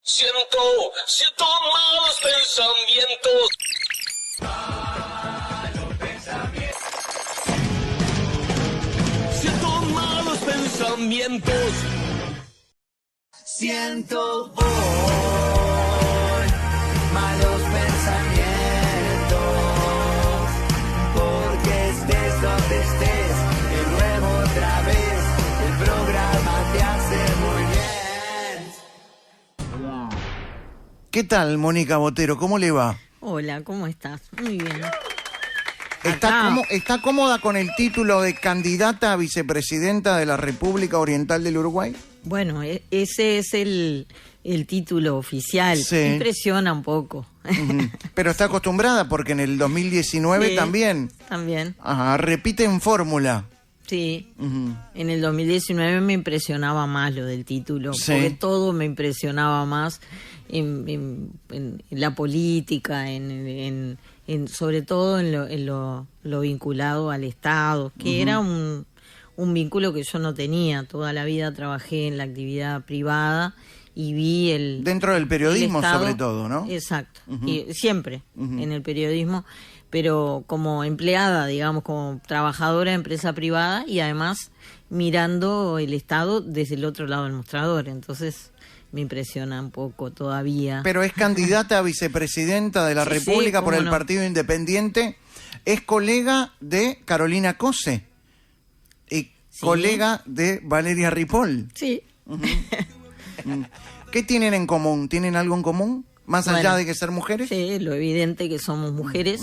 Siento malos pensamientos. Siento malos pensamientos. Siento hoy malos pensamientos, porque estés donde estés, de nuevo otra vez, el programa te hace muy bien. ¿Qué tal, Mónica Botero? ¿Cómo le va? Hola, ¿cómo estás? Muy bien. ¿Está cómoda con el título de candidata a vicepresidenta de la República Oriental del Uruguay? Bueno, ese es el título oficial. Sí. Impresiona un poco. Pero está acostumbrada porque en el 2019 Sí, también. También, Ajá, repite en fórmula. sí. Ujú. En el 2019 me impresionaba más lo del título, Sí. porque todo me impresionaba más en la política, sobre todo en lo vinculado al Estado, que era un vínculo que yo no tenía. Toda la vida trabajé en la actividad privada y vi Dentro del periodismo, el Estado, sobre todo, ¿no? Exacto, y siempre en el periodismo, pero como empleada, digamos, como trabajadora de empresa privada y además mirando el Estado desde el otro lado del mostrador. Entonces me impresiona un poco todavía. Pero es candidata a vicepresidenta de la Sí, República sí, por cómo el no. Partido Independiente. Es colega de Carolina Cose y colega de Valeria Ripoll. Sí. ¿Qué tienen en común? ¿Tienen algo en común? Más allá Bueno, de que ser mujeres. Sí, lo evidente que somos mujeres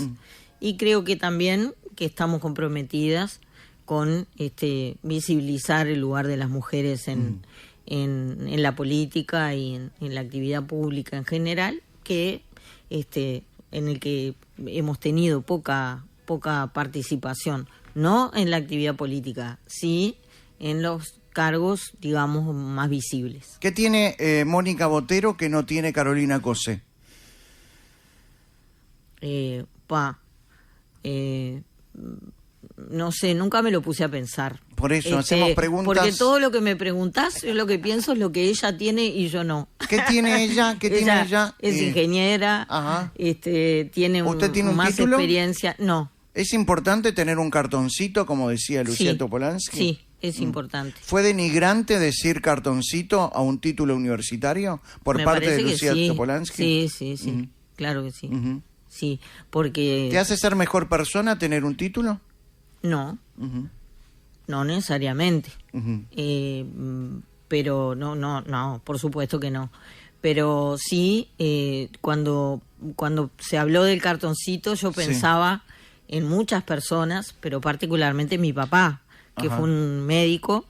y creo que también que estamos comprometidas con visibilizar el lugar de las mujeres en la política y en la actividad pública en general, que en el que hemos tenido poca participación, no en la actividad política, sí en los cargos, digamos, más visibles. ¿Qué tiene Mónica Botero que no tiene Carolina Cose? No sé, nunca me lo puse a pensar. Por eso hacemos preguntas. Porque todo lo que me preguntás, yo lo que pienso es lo que ella tiene y yo no. ¿Qué tiene ella? ¿Qué tiene ella? Es ingeniera, Ajá. Tiene ¿Usted tiene un más título? experiencia. No, ¿Es importante tener un cartoncito, como decía Lucía sí, Topolansky? sí, es importante. ¿Fue denigrante decir cartoncito a un título universitario por Me parte de parece que Lucía sí. Topolansky? Sí, claro que sí. Ujú. Sí, porque ¿Te hace ser mejor persona tener un título? no, Ujú, no necesariamente. ujú. Pero no, por supuesto que no. Pero sí, cuando se habló del cartoncito, yo pensaba en muchas personas, pero particularmente mi papá, que Ajá. fue un médico,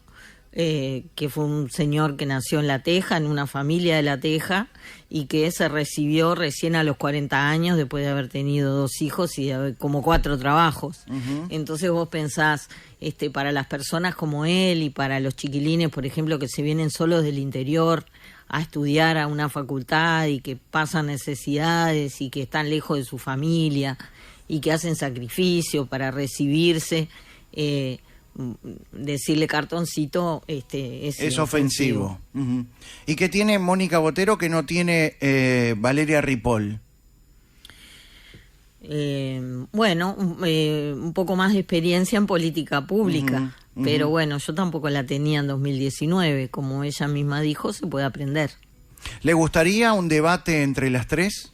que fue un señor que nació en La Teja, en una familia de La Teja, y que se recibió recién a los 40 años, después de haber tenido 2 hijos y de haber como 4 trabajos. Ujú. Entonces vos pensás, para las personas como él y para los chiquilines, por ejemplo, que se vienen solos del interior a estudiar a una facultad y que pasan necesidades y que están lejos de su familia y que hacen sacrificio para recibirse, decirle cartoncito Es ofensivo. Ujú. ¿Y qué tiene Mónica Botero que no tiene Valeria Ripoll? Bueno, un poco más de experiencia en política pública, pero bueno, yo tampoco la tenía en 2019, como ella misma dijo, se puede aprender. ¿Le gustaría un debate entre las tres?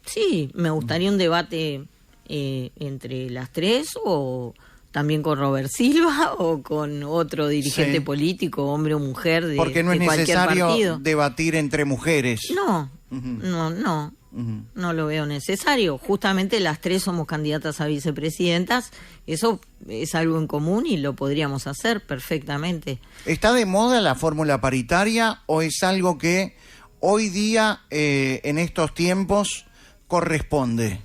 Sí, me gustaría un debate entre las tres, o también con Robert Silva o con otro dirigente Sí. político, hombre o mujer, de Porque no es cualquier necesario partido. debatir entre mujeres. No, Ujú. no. Ujú. No lo veo necesario. Justamente las tres somos candidatas a vicepresidentas. Eso es algo en común y lo podríamos hacer perfectamente. ¿Está de moda la fórmula paritaria o es algo que hoy día, en estos tiempos, corresponde?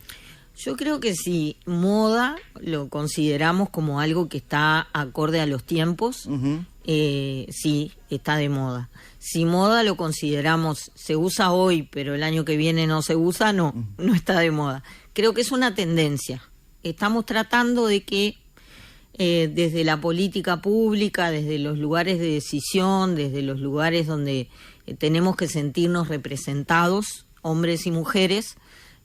Yo creo que si moda lo consideramos como algo que está acorde a los tiempos, Ujú. sí, está de moda. Si moda lo consideramos, se usa hoy, pero el año que viene no se usa, no está de moda. Creo que es una tendencia. Estamos tratando de que desde la política pública, desde los lugares de decisión, desde los lugares donde tenemos que sentirnos representados, hombres y mujeres,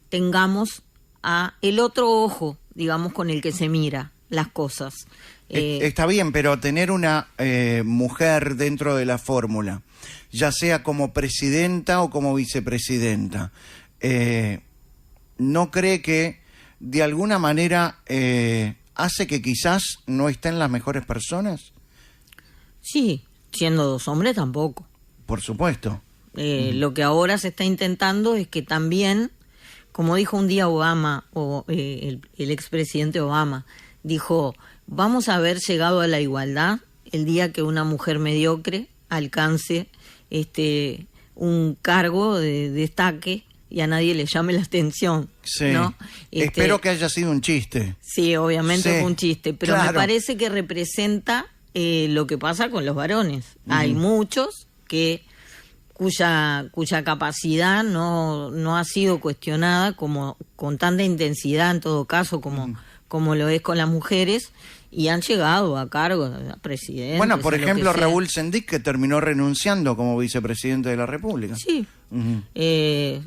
tengamos a el otro ojo, digamos, con el que se mira las cosas. Está bien, pero tener una mujer dentro de la fórmula, ya sea como presidenta o como vicepresidenta, ¿no cree que de alguna manera hace que quizás no estén las mejores personas? Sí, siendo dos hombres tampoco. Por supuesto. Lo que ahora se está intentando es que también, como dijo un día Obama, o el expresidente Obama, dijo, vamos a haber llegado a la igualdad el día que una mujer mediocre alcance un cargo de destaque y a nadie le llame la atención. Sí. ¿No? Espero que haya sido un chiste. Sí, obviamente Sí, fue un chiste, pero claro. me parece que representa lo que pasa con los varones. Hay muchos cuya capacidad no ha sido cuestionada con tanta intensidad, en todo caso, como lo es con las mujeres, y han llegado a cargos, a presidentes. Bueno, por a lo que ejemplo, sea. Raúl Sendic, que terminó renunciando como vicepresidente de la República. Sí, Ujú.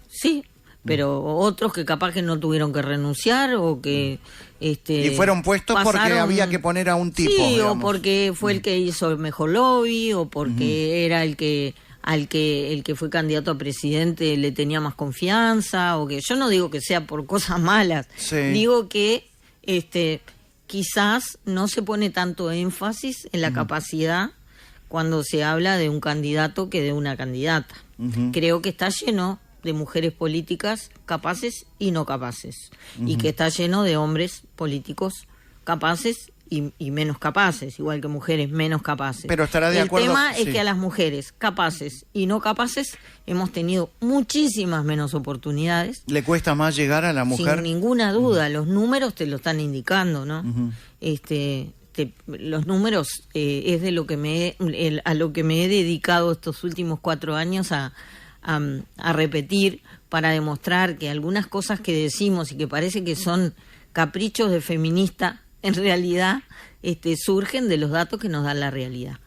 sí, pero otros que capaz que no tuvieron que renunciar o que... Y fueron puestos porque había que poner a un tipo, Sí, digamos. o porque fue el que hizo el mejor lobby, o porque era el que fue candidato a presidente le tenía más confianza, o que yo no digo que sea por cosas malas, Sí. digo que quizás no se pone tanto énfasis en la capacidad cuando se habla de un candidato que de una candidata. Creo que está lleno de mujeres políticas capaces y no capaces, y que está lleno de hombres políticos capaces y menos capaces, igual que mujeres menos capaces. Pero estará de acuerdo. El tema sí. es que a las mujeres capaces y no capaces hemos tenido muchísimas menos oportunidades. ¿Le cuesta más llegar a la mujer? Sin ninguna duda, los números te lo están indicando, ¿no? Los números es de lo que a lo que me he dedicado estos últimos 4 años a repetir, para demostrar que algunas cosas que decimos y que parece que son caprichos de feminista, en realidad surgen de los datos que nos dan la realidad.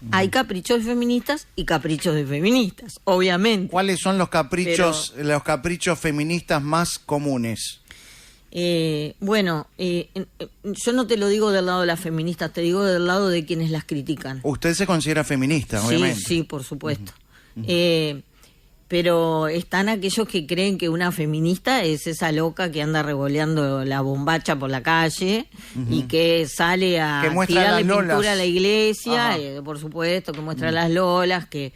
Hay caprichos de feministas y caprichos de feministas, obviamente. ¿Cuáles son los caprichos feministas más comunes? Yo no te lo digo del lado de las feministas, te digo del lado de quienes las critican. Usted se considera feminista, obviamente. Sí, por supuesto. Pero están aquellos que creen que una feminista es esa loca que anda revoleando la bombacha por la calle y que sale a Que muestra tirarle las pintura lolas. a la iglesia, Ajá. por supuesto, que muestra las lolas, que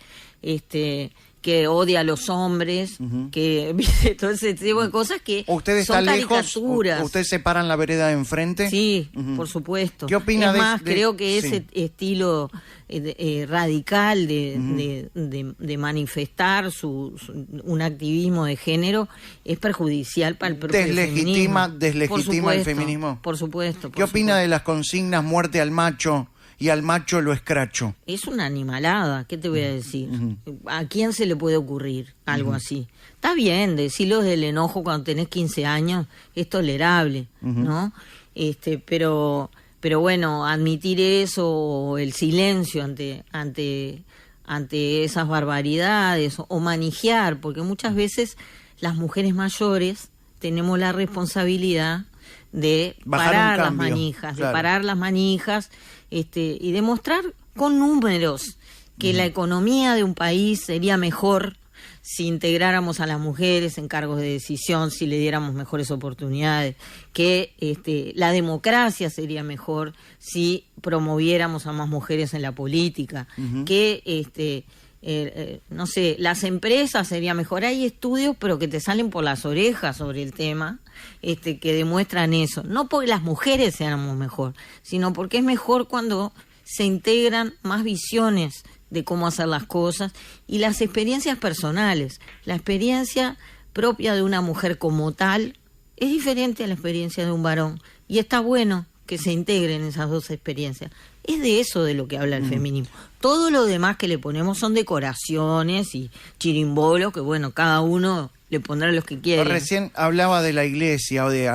odia a los hombres, que ¿viste? Todo ese tipo de cosas que ¿Usted está son lejos? caricaturas. ¿Usted se para en la vereda de enfrente? Sí, por supusto. ¿Qué opina es de- más, de- creo que sí. ese estilo radical de manifestar un activismo de género es perjudicial para el propio Deslegitima feminismo. Por el supuesto, feminismo. Por supuesto. ¿Qué opina de las consignas muerte al macho y al macho lo escracho? Es una animalada, ¿qué te voy a decir? ¿A quién se le puede ocurrir algo así? Está bien, decirlo del enojo cuando tenés 15 años es tolerable, ¿no? Pero bueno, admitir eso, o el silencio ante esas barbaridades, o manejar, porque muchas veces las mujeres mayores tenemos la responsabilidad de Bajar un parar las cambio, manijas, claro. de parar las manijas, y demostrar con números que la economía de un país sería mejor si integráramos a las mujeres en cargos de decisión, si le diéramos mejores oportunidades, que la democracia sería mejor si promoviéramos a más mujeres en la política, que no sé, las empresas sería mejor. Hay estudios, pero que te salen por las orejas sobre el tema, que demuestran eso. No porque las mujeres seamos mejor, sino porque es mejor cuando se integran más visiones de cómo hacer las cosas y las experiencias personales. La experiencia propia de una mujer como tal es diferente a la experiencia de un varón, y está bueno que se integren esas dos experiencias. Es de eso de lo que habla el feminismo. Todo lo demás que le ponemos son decoraciones y chirimbolos que, bueno, cada uno le pondrá los que quiere. Recién hablaba de la iglesia o de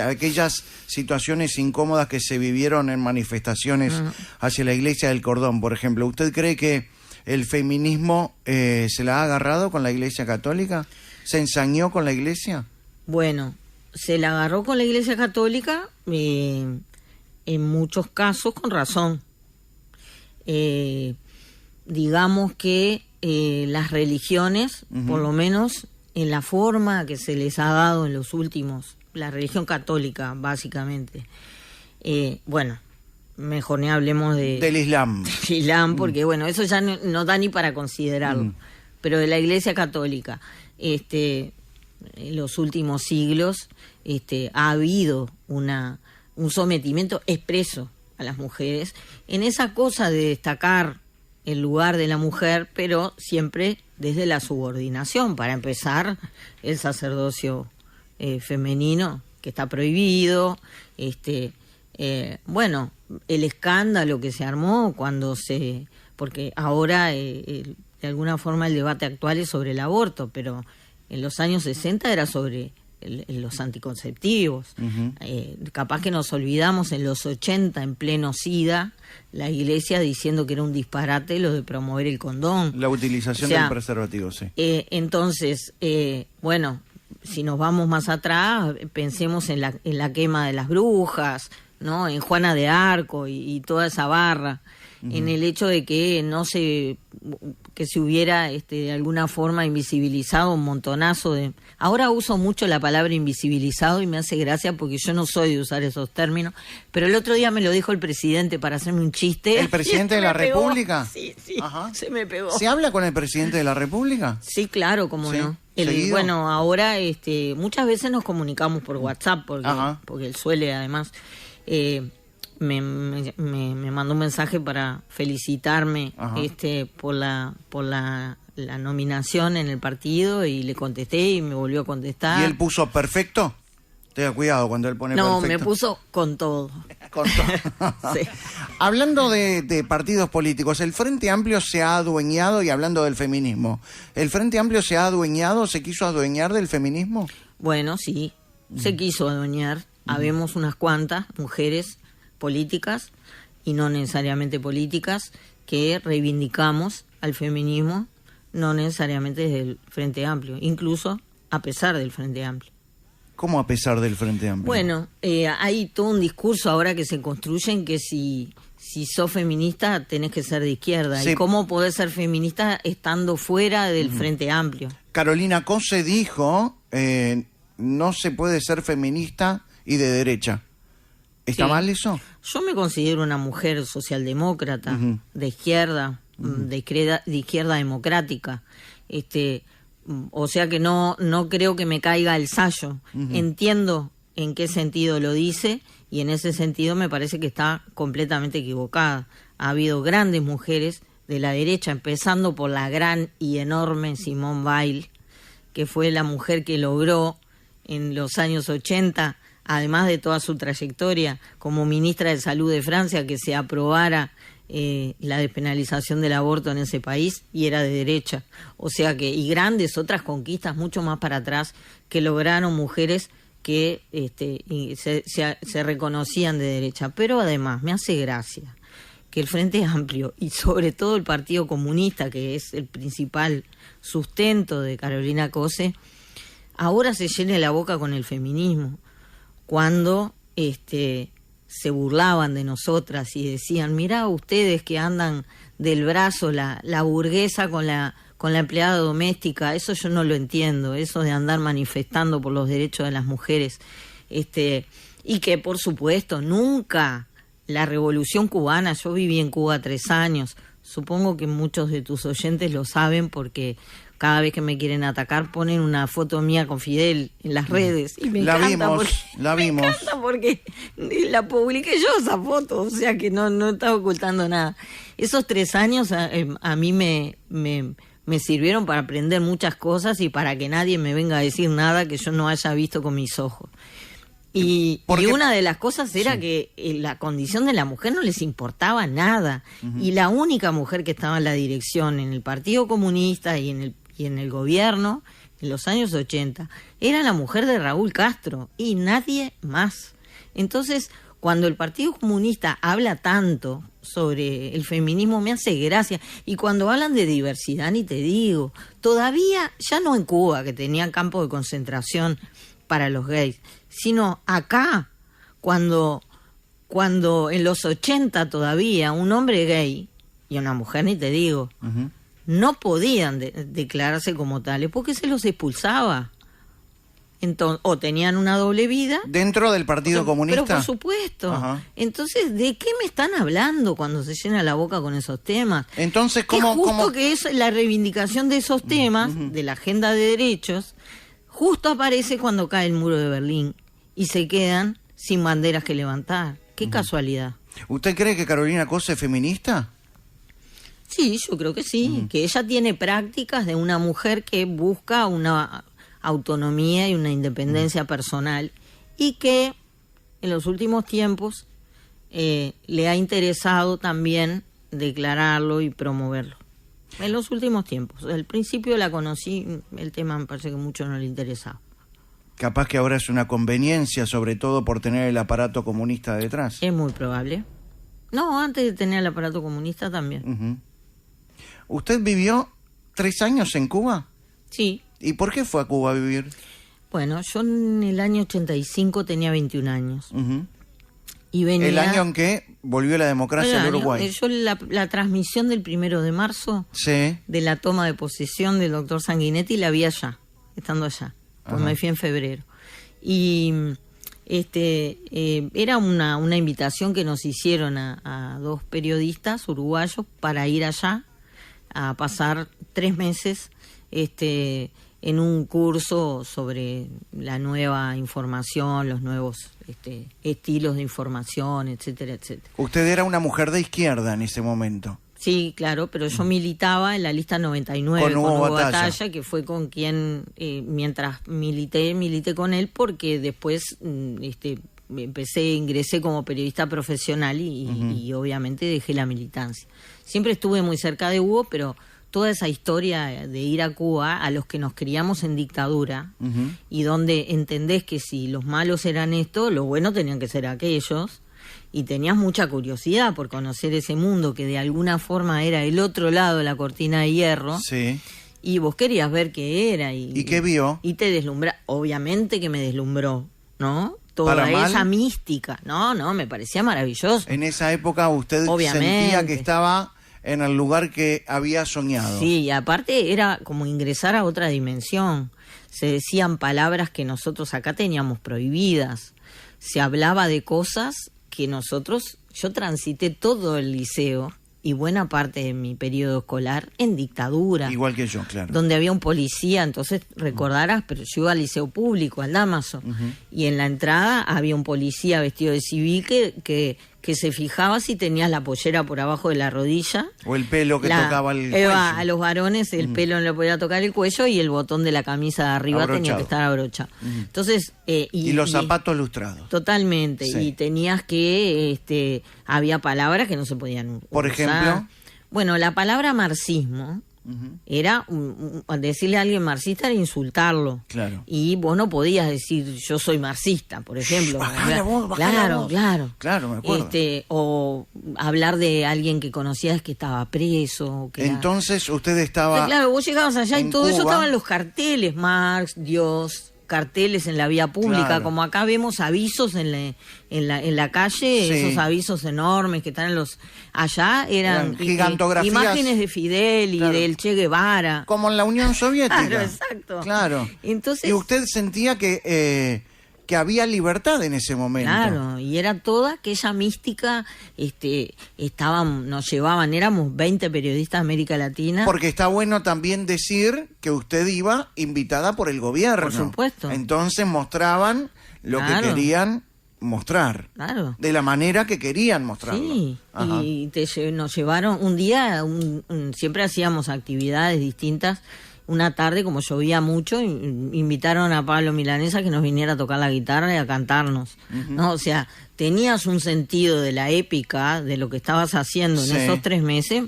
aquellas situaciones incómodas que se vivieron en manifestaciones hacia la iglesia del Cordón, por ejemplo. ¿Usted cree que ¿El feminismo se la ha agarrado con la Iglesia Católica? ¿Se ensañó con la Iglesia? Bueno, se la agarró con la Iglesia Católica en muchos casos con razón. Digamos que las religiones, por lo menos en la forma que se les ha dado en los últimos, la religión católica básicamente, bueno, mejor ni hablemos del Islam. Del Islam, porque bueno, eso ya no da ni para considerarlo, pero de la Iglesia Católica, en los últimos siglos ha habido un sometimiento expreso a las mujeres en esa cosa de destacar el lugar de la mujer, pero siempre desde la subordinación. Para empezar, el sacerdocio femenino, que está prohibido, bueno, el escándalo que se armó porque ahora de alguna forma el debate actual es sobre el aborto, pero en los años 60 era sobre los anticonceptivos. Capaz que nos olvidamos en los 80, en pleno SIDA, la Iglesia diciendo que era un disparate lo de promover el condón. La utilización del preservativo, sí. Entonces, bueno, si nos vamos más atrás, pensemos en la quema de las brujas, ¿no? En Juana de Arco y toda esa barra, en el hecho de que que se hubiera de alguna forma invisibilizado un montonazo de... Ahora uso mucho la palabra invisibilizado y me hace gracia porque yo no soy de usar esos términos, pero el otro día me lo dijo el presidente para hacerme un chiste. ¿El presidente de la República? Sí, Ajá. Se me pegó. ¿Se habla con el presidente de la República? Sí, claro, cómo ¿Sí? no. Bueno, ahora muchas veces nos comunicamos por WhatsApp porque él suele además... me mandó un mensaje para felicitarme por la nominación en el partido y le contesté y me volvió a contestar. ¿Y él puso perfecto? Tenga cuidado cuando él pone perfecto. No, me puso con todo. Con todo. Sí. Hablando de partidos políticos, el Frente Amplio se ha adueñado, y hablando del feminismo, ¿el Frente Amplio se ha adueñado, se quiso adueñar del feminismo? Bueno, sí, se quiso adueñar. Habemos unas cuantas mujeres políticas y no necesariamente políticas que reivindicamos al feminismo, no necesariamente desde el Frente Amplio, incluso a pesar del Frente Amplio. ¿Cómo a pesar del Frente Amplio? Bueno, hay todo un discurso ahora que se construye en que si sos feminista tenés que ser de izquierda. Sí. ¿Y cómo podés ser feminista estando fuera del Frente Amplio? Carolina Cose dijo, no se puede ser feminista y de derecha. ¿Está mal eso? Yo me considero una mujer socialdemócrata, de izquierda, de izquierda democrática. O sea que no creo que me caiga el sayo. Entiendo en qué sentido lo dice y en ese sentido me parece que está completamente equivocada. Ha habido grandes mujeres de la derecha, empezando por la gran y enorme Simone Weil, que fue la mujer que logró en los años 80, además de toda su trayectoria como ministra de Salud de Francia, que se aprobara la despenalización del aborto en ese país, y era de derecha. O sea que, y grandes otras conquistas mucho más para atrás que lograron mujeres que se reconocían de derecha. Pero además me hace gracia que el Frente Amplio y sobre todo el Partido Comunista, que es el principal sustento de Carolina Cose, ahora se llene la boca con el feminismo, cuando se burlaban de nosotras y decían, mirá ustedes que andan del brazo la burguesa con la empleada doméstica, eso yo no lo entiendo, eso de andar manifestando por los derechos de las mujeres, y que por supuesto nunca la revolución cubana, yo viví en Cuba 3 años, supongo que muchos de tus oyentes lo saben porque cada vez que me quieren atacar ponen una foto mía con Fidel en las redes y me encanta porque la publiqué yo esa foto, o sea que no estaba ocultando nada. Esos 3 años a mí me sirvieron para aprender muchas cosas y para que nadie me venga a decir nada que yo no haya visto con mis ojos. Y una de las cosas era que la condición de la mujer no les importaba nada. Y la única mujer que estaba en la dirección en el Partido Comunista y en el gobierno en los años 80 era la mujer de Raúl Castro y nadie más. Entonces, cuando el Partido Comunista habla tanto sobre el feminismo me hace gracia. Y cuando hablan de diversidad, ni te digo, todavía, ya no en Cuba, que tenían campos de concentración para los gays, sino acá, cuando en los 80 todavía un hombre gay y una mujer, ni te digo, no podían declararse como tales porque se los expulsaba. Entonces, o tenían una doble vida. ¿Dentro del Partido Comunista? Pero por supuesto. Ajá. Entonces, ¿de qué me están hablando cuando se llena la boca con esos temas? Entonces, que ¿cómo? justo que es la reivindicación de esos temas, de la agenda de derechos, justo aparece cuando cae el muro de Berlín y se quedan sin banderas que levantar. Qué casualidad. ¿Usted cree que Carolina Cose es feminista? Sí, yo creo que sí, que ella tiene prácticas de una mujer que busca una autonomía y una independencia personal y que en los últimos tiempos le ha interesado también declararlo y promoverlo. En los últimos tiempos. Al principio la conocí, el tema me parece que mucho no le interesaba. Capaz que ahora es una conveniencia, sobre todo por tener el aparato comunista detrás. Es muy probable. No, antes de tener el aparato comunista también. ¿Usted vivió 3 años en Cuba? Sí. ¿Y por qué fue a Cuba a vivir? Bueno, yo en el año 85 tenía 21 años. Y venía... El año en que volvió la democracia al Uruguay. Yo la transmisión del 1 de marzo Sí. de la toma de posesión del doctor Sanguinetti la vi allá, estando allá. Pues me fui en febrero. Y era una invitación que nos hicieron a 2 periodistas uruguayos para ir allá a pasar 3 meses en un curso sobre la nueva información, los nuevos estilos de información, etcétera, etcétera. Usted era una mujer de izquierda en ese momento. Sí, claro, pero yo militaba en la lista 99 con Hugo Batalla, que fue con quien, mientras milité con él, porque después ingresé como periodista profesional y obviamente dejé la militancia. Siempre estuve muy cerca de Hugo, pero toda esa historia de ir a Cuba, a los que nos criamos en dictadura, y donde entendés que si los malos eran esto, los buenos tenían que ser aquellos, y tenías mucha curiosidad por conocer ese mundo que de alguna forma era el otro lado de la cortina de hierro. Sí. Y vos querías ver qué era. ¿Y qué vio? Y te deslumbra. Obviamente que me deslumbró, ¿no? Toda esa mística. No, me parecía maravilloso. En esa época usted sentía que estaba en el lugar que había soñado. Sí, y aparte era como ingresar a otra dimensión. Se decían palabras que nosotros acá teníamos prohibidas. Se hablaba de cosas que yo transité todo el liceo y buena parte de mi periodo escolar en dictadura. Igual que yo, claro. Donde había un policía, entonces recordarás, pero yo iba al liceo público, al Dámaso, y en la entrada había un policía vestido de civil que se fijaba si tenías la pollera por abajo de la rodilla. O el pelo que tocaba el cuello. A los varones el pelo no le podía tocar el cuello y el botón de la camisa de arriba tenía que estar abrochado. Entonces, y los zapatos lustrados. Totalmente. Sí. Y tenías que... había palabras que no se podían usar. Por ejemplo. Bueno, la palabra marxismo... Era decirle a alguien marxista era insultarlo. Claro. Y vos no podías decir yo soy marxista, por ejemplo. Bajá la voz. Claro, me acuerdo. O hablar de alguien que conocías que estaba preso. Entonces usted estaba. Claro, vos llegabas allá y todo Cuba. Eso estaban los carteles, Marx, Dios, carteles en la vía pública, claro. Como acá vemos avisos en la calle, sí. Esos avisos enormes que están allá eran gigantografías, imágenes de Fidel y claro. del Che Guevara. Como en la Unión Soviética. Claro, exacto. Claro. Entonces, y usted sentía que había libertad en ese momento. Claro, y era toda aquella mística, nos llevaban, éramos 20 periodistas de América Latina. Porque está bueno también decir que usted iba invitada por el gobierno. Por supuesto. Entonces mostraban lo que querían mostrar. Claro. De la manera que querían mostrarlo. Sí, y nos llevaron un día, siempre hacíamos actividades distintas. Una tarde, como llovía mucho, invitaron a Pablo Milanesa que nos viniera a tocar la guitarra y a cantarnos, ¿no? O sea, tenías un sentido de la épica, de lo que estabas haciendo en esos 3 meses.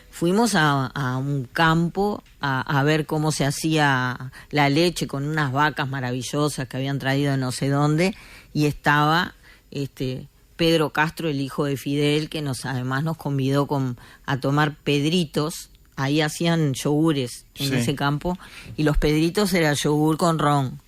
Fuimos a un campo a ver cómo se hacía la leche con unas vacas maravillosas que habían traído de no sé dónde, y estaba Pedro Castro, el hijo de Fidel, que además nos convidó a tomar pedritos. Ahí hacían yogures en ese campo, y los pedritos era yogur con ron.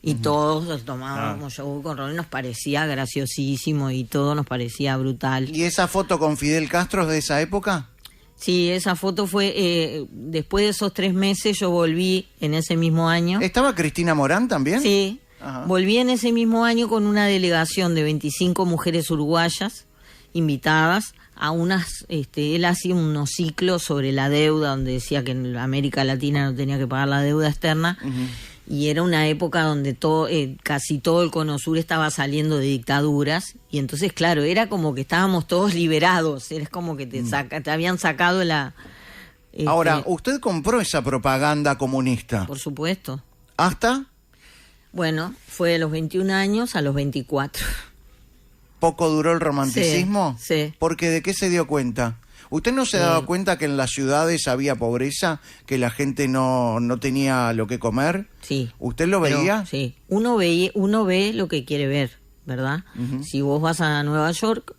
Y todos tomábamos yogur con ron, y nos parecía graciosísimo, y todo nos parecía brutal. ¿Y esa foto con Fidel Castro es de esa época? Sí, esa foto fue, después de esos 3 meses yo volví en ese mismo año. ¿Estaba Cristina Morán también? Sí, Ajá. Volví en ese mismo año con una delegación de 25 mujeres uruguayas invitadas a él hacía unos ciclos sobre la deuda, donde decía que en América Latina no tenía que pagar la deuda externa. Y era una época donde casi todo el Cono Sur estaba saliendo de dictaduras, y entonces, claro, era como que estábamos todos liberados, era como que te habían sacado Ahora, ¿usted compró esa propaganda comunista? Por supuesto. ¿Hasta? Bueno, fue de los 21 años a los 24. ¿Poco duró el romanticismo? Sí. Porque ¿de qué se dio cuenta? ¿Usted no se daba cuenta que en las ciudades había pobreza, que la gente no tenía lo que comer? Sí. ¿Usted lo veía? Sí. Uno ve lo que quiere ver, ¿verdad? Si vos vas a Nueva York,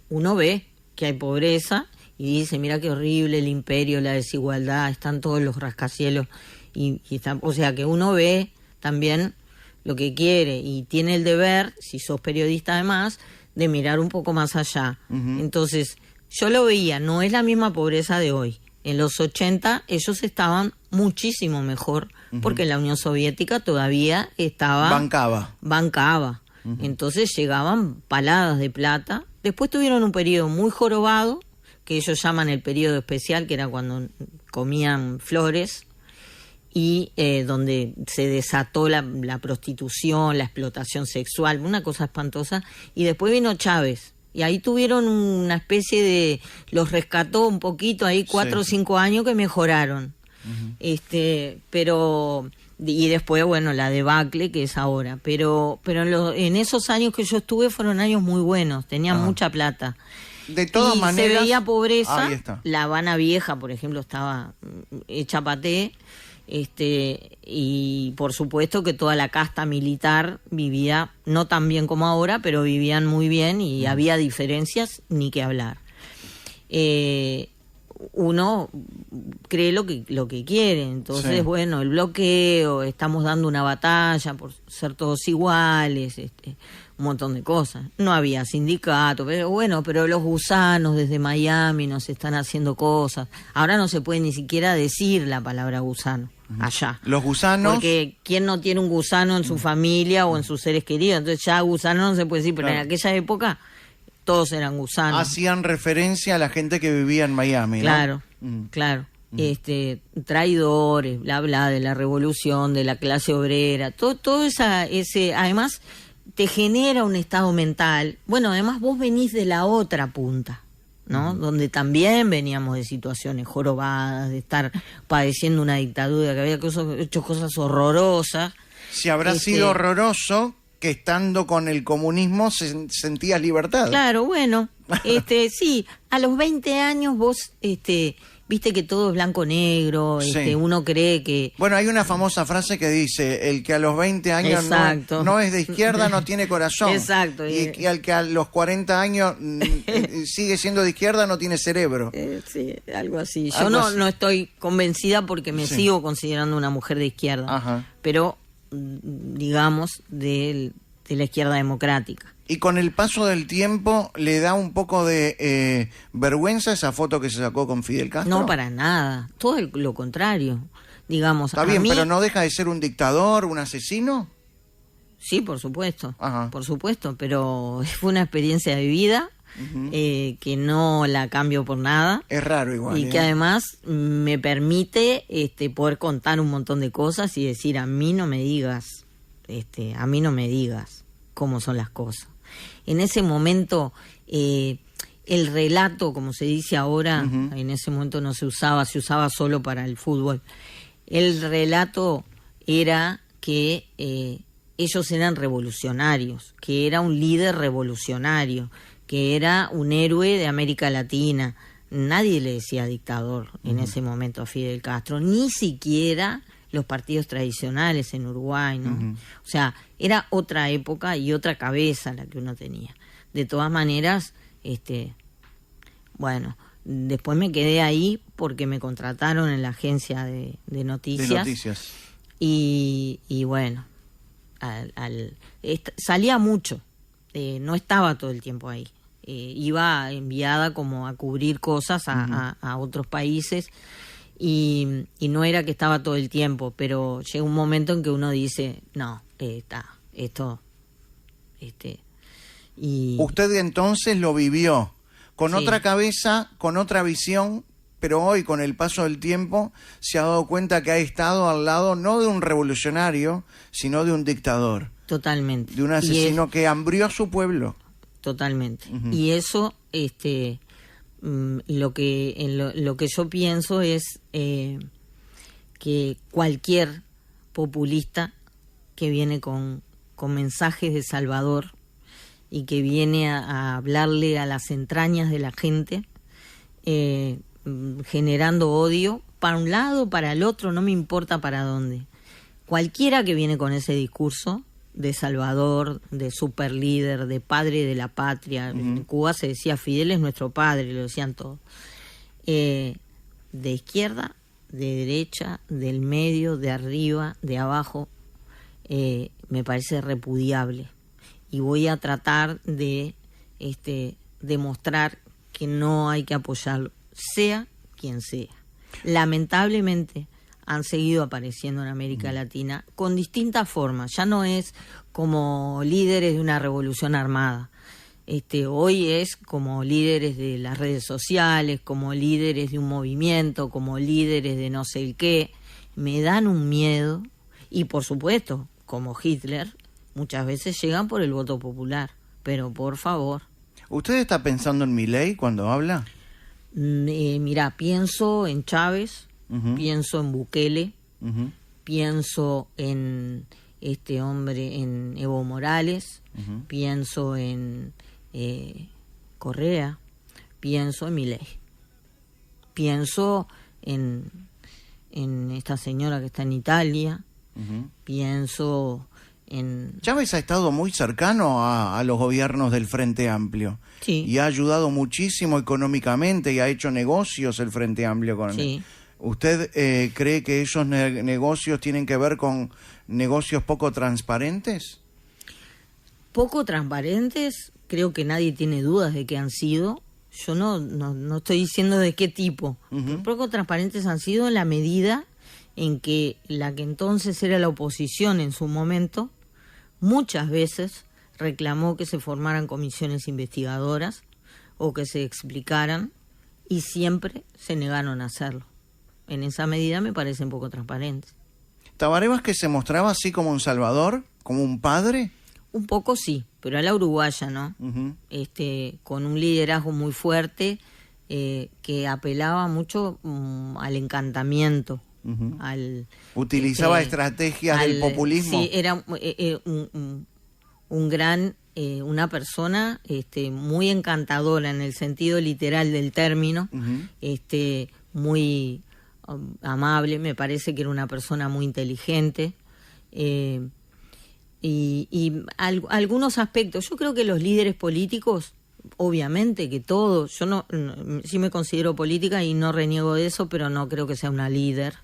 uno ve que hay pobreza y dice, mira qué horrible el imperio, la desigualdad, están todos los rascacielos. Y o sea que uno ve también lo que quiere y tiene el deber, si sos periodista además, de mirar un poco más allá. Entonces, yo lo veía, no es la misma pobreza de hoy. En los 80 ellos estaban muchísimo mejor, porque la Unión Soviética todavía estaba... Bancaba. Entonces llegaban paladas de plata. Después tuvieron un periodo muy jorobado, que ellos llaman el periodo especial, que era cuando comían flores, y donde se desató la prostitución, la explotación sexual, una cosa espantosa. Y después vino Chávez, y ahí tuvieron una especie de... los rescató un poquito, ahí 4 o 5 años que mejoraron. Pero... y después, bueno, la debacle que es ahora. Pero en esos años que yo estuve fueron años muy buenos, tenían mucha plata. De todas maneras... se veía pobreza. Ahí está. La Habana Vieja, por ejemplo, estaba hecha paté. Y por supuesto que toda la casta militar vivía no tan bien como ahora, pero vivían muy bien, y había diferencias ni que hablar. Uno cree lo que quiere, entonces bueno, el bloqueo, estamos dando una batalla por ser todos iguales, un montón de cosas. No había sindicato, pero los gusanos desde Miami nos están haciendo cosas. Ahora no se puede ni siquiera decir la palabra gusano allá. Los gusanos... Porque ¿quién no tiene un gusano en su familia o en sus seres queridos? Entonces ya gusano no se puede decir, pero en aquella época todos eran gusanos. Hacían referencia a la gente que vivía en Miami, ¿no? Claro, claro. Traidores, bla, bla, de la revolución, de la clase obrera, todo ese... Además, te genera un estado mental. Bueno, además vos venís de la otra punta, ¿no? Donde también veníamos de situaciones jorobadas, de estar padeciendo una dictadura, que había hecho cosas horrorosas. Si habrá sido horroroso que estando con el comunismo sentías libertad. Claro, bueno, sí, a los 20 años vos, viste que todo es blanco-negro, uno cree que... Bueno, hay una famosa frase que dice, el que a los 20 años no es de izquierda no tiene corazón. Exacto. Y al que a los 40 años sigue siendo de izquierda no tiene cerebro. Sí, algo así. Yo no estoy convencida porque me sigo considerando una mujer de izquierda, pero digamos de la izquierda democrática. Y con el paso del tiempo, ¿le da un poco de vergüenza esa foto que se sacó con Fidel Castro? No, para nada. Todo lo contrario. Digamos, está bien, pero ¿no deja de ser un dictador, un asesino? Sí, por supuesto. Por supuesto, pero fue una experiencia de vida que no la cambio por nada. Es raro igual. Y que además me permite poder contar un montón de cosas y decir, a mí no me digas cómo son las cosas. En ese momento, el relato, como se dice ahora, en ese momento no se usaba solo para el fútbol. El relato era que ellos eran revolucionarios, que era un líder revolucionario, que era un héroe de América Latina. Nadie le decía dictador en ese momento a Fidel Castro, ni siquiera los partidos tradicionales en Uruguay, ¿no? O sea, era otra época y otra cabeza la que uno tenía. de todas maneras, bueno, después me quedé ahí porque me contrataron en la agencia de noticias. De noticias. Y bueno, salía mucho, no estaba todo el tiempo ahí. Iba enviada como a cubrir cosas a otros países y no era que estaba todo el tiempo, pero llega un momento en que uno dice, no, y Usted entonces lo vivió con Sí. otra cabeza, con otra visión, pero hoy con el paso del tiempo se ha dado cuenta que ha estado al lado no de un revolucionario, sino de un dictador, totalmente. de un asesino que hambrió a su pueblo. Totalmente. Y eso, lo que yo pienso es que cualquier populista que viene con mensajes de Salvador y que viene a hablarle a las entrañas de la gente, generando odio, para un lado, para el otro, no me importa para dónde. Cualquiera que viene con ese discurso de Salvador, de superlíder, de padre de la patria, en Cuba se decía Fidel es nuestro padre, lo decían todos, de izquierda, de derecha, del medio, de arriba, de abajo, me parece repudiable. Y voy a tratar de demostrar que no hay que apoyarlo, sea quien sea. Lamentablemente han seguido apareciendo en América Latina con distintas formas. Ya no es como líderes de una revolución armada. Hoy es como líderes de las redes sociales, como líderes de un movimiento, como líderes de no sé el qué. Me dan un miedo y, por supuesto, como Hitler, muchas veces llegan por el voto popular. Pero, por favor. ¿Usted está pensando en Milei cuando habla? Mira, pienso en Chávez, pienso en Bukele, pienso en este hombre, en Evo Morales, pienso en Correa, pienso en Milei, pienso en esta señora que está en Italia, pienso en... Chávez ha estado muy cercano a los gobiernos del Frente Amplio. Sí. Y ha ayudado muchísimo económicamente y ha hecho negocios el Frente Amplio con Sí. ¿Usted cree que esos negocios tienen que ver con negocios poco transparentes? Poco transparentes, creo que nadie tiene dudas de que han sido. Yo no estoy diciendo de qué tipo. Pero poco transparentes han sido en la medida en que la que entonces era la oposición en su momento, muchas veces reclamó que se formaran comisiones investigadoras o que se explicaran y siempre se negaron a hacerlo. En esa medida me parecen poco transparentes. ¿Tabaré Vázquez se mostraba así como un salvador, como un padre? Un poco sí, pero a la uruguaya, ¿no? Con un liderazgo muy fuerte que apelaba mucho al encantamiento. Utilizaba estrategias del populismo. Sí, era un gran, una persona muy encantadora en el sentido literal del término, muy amable, me parece que era una persona muy inteligente, y algunos aspectos. Yo creo que los líderes políticos, obviamente que todos, yo sí me considero política y no reniego de eso, pero no creo que sea una líder,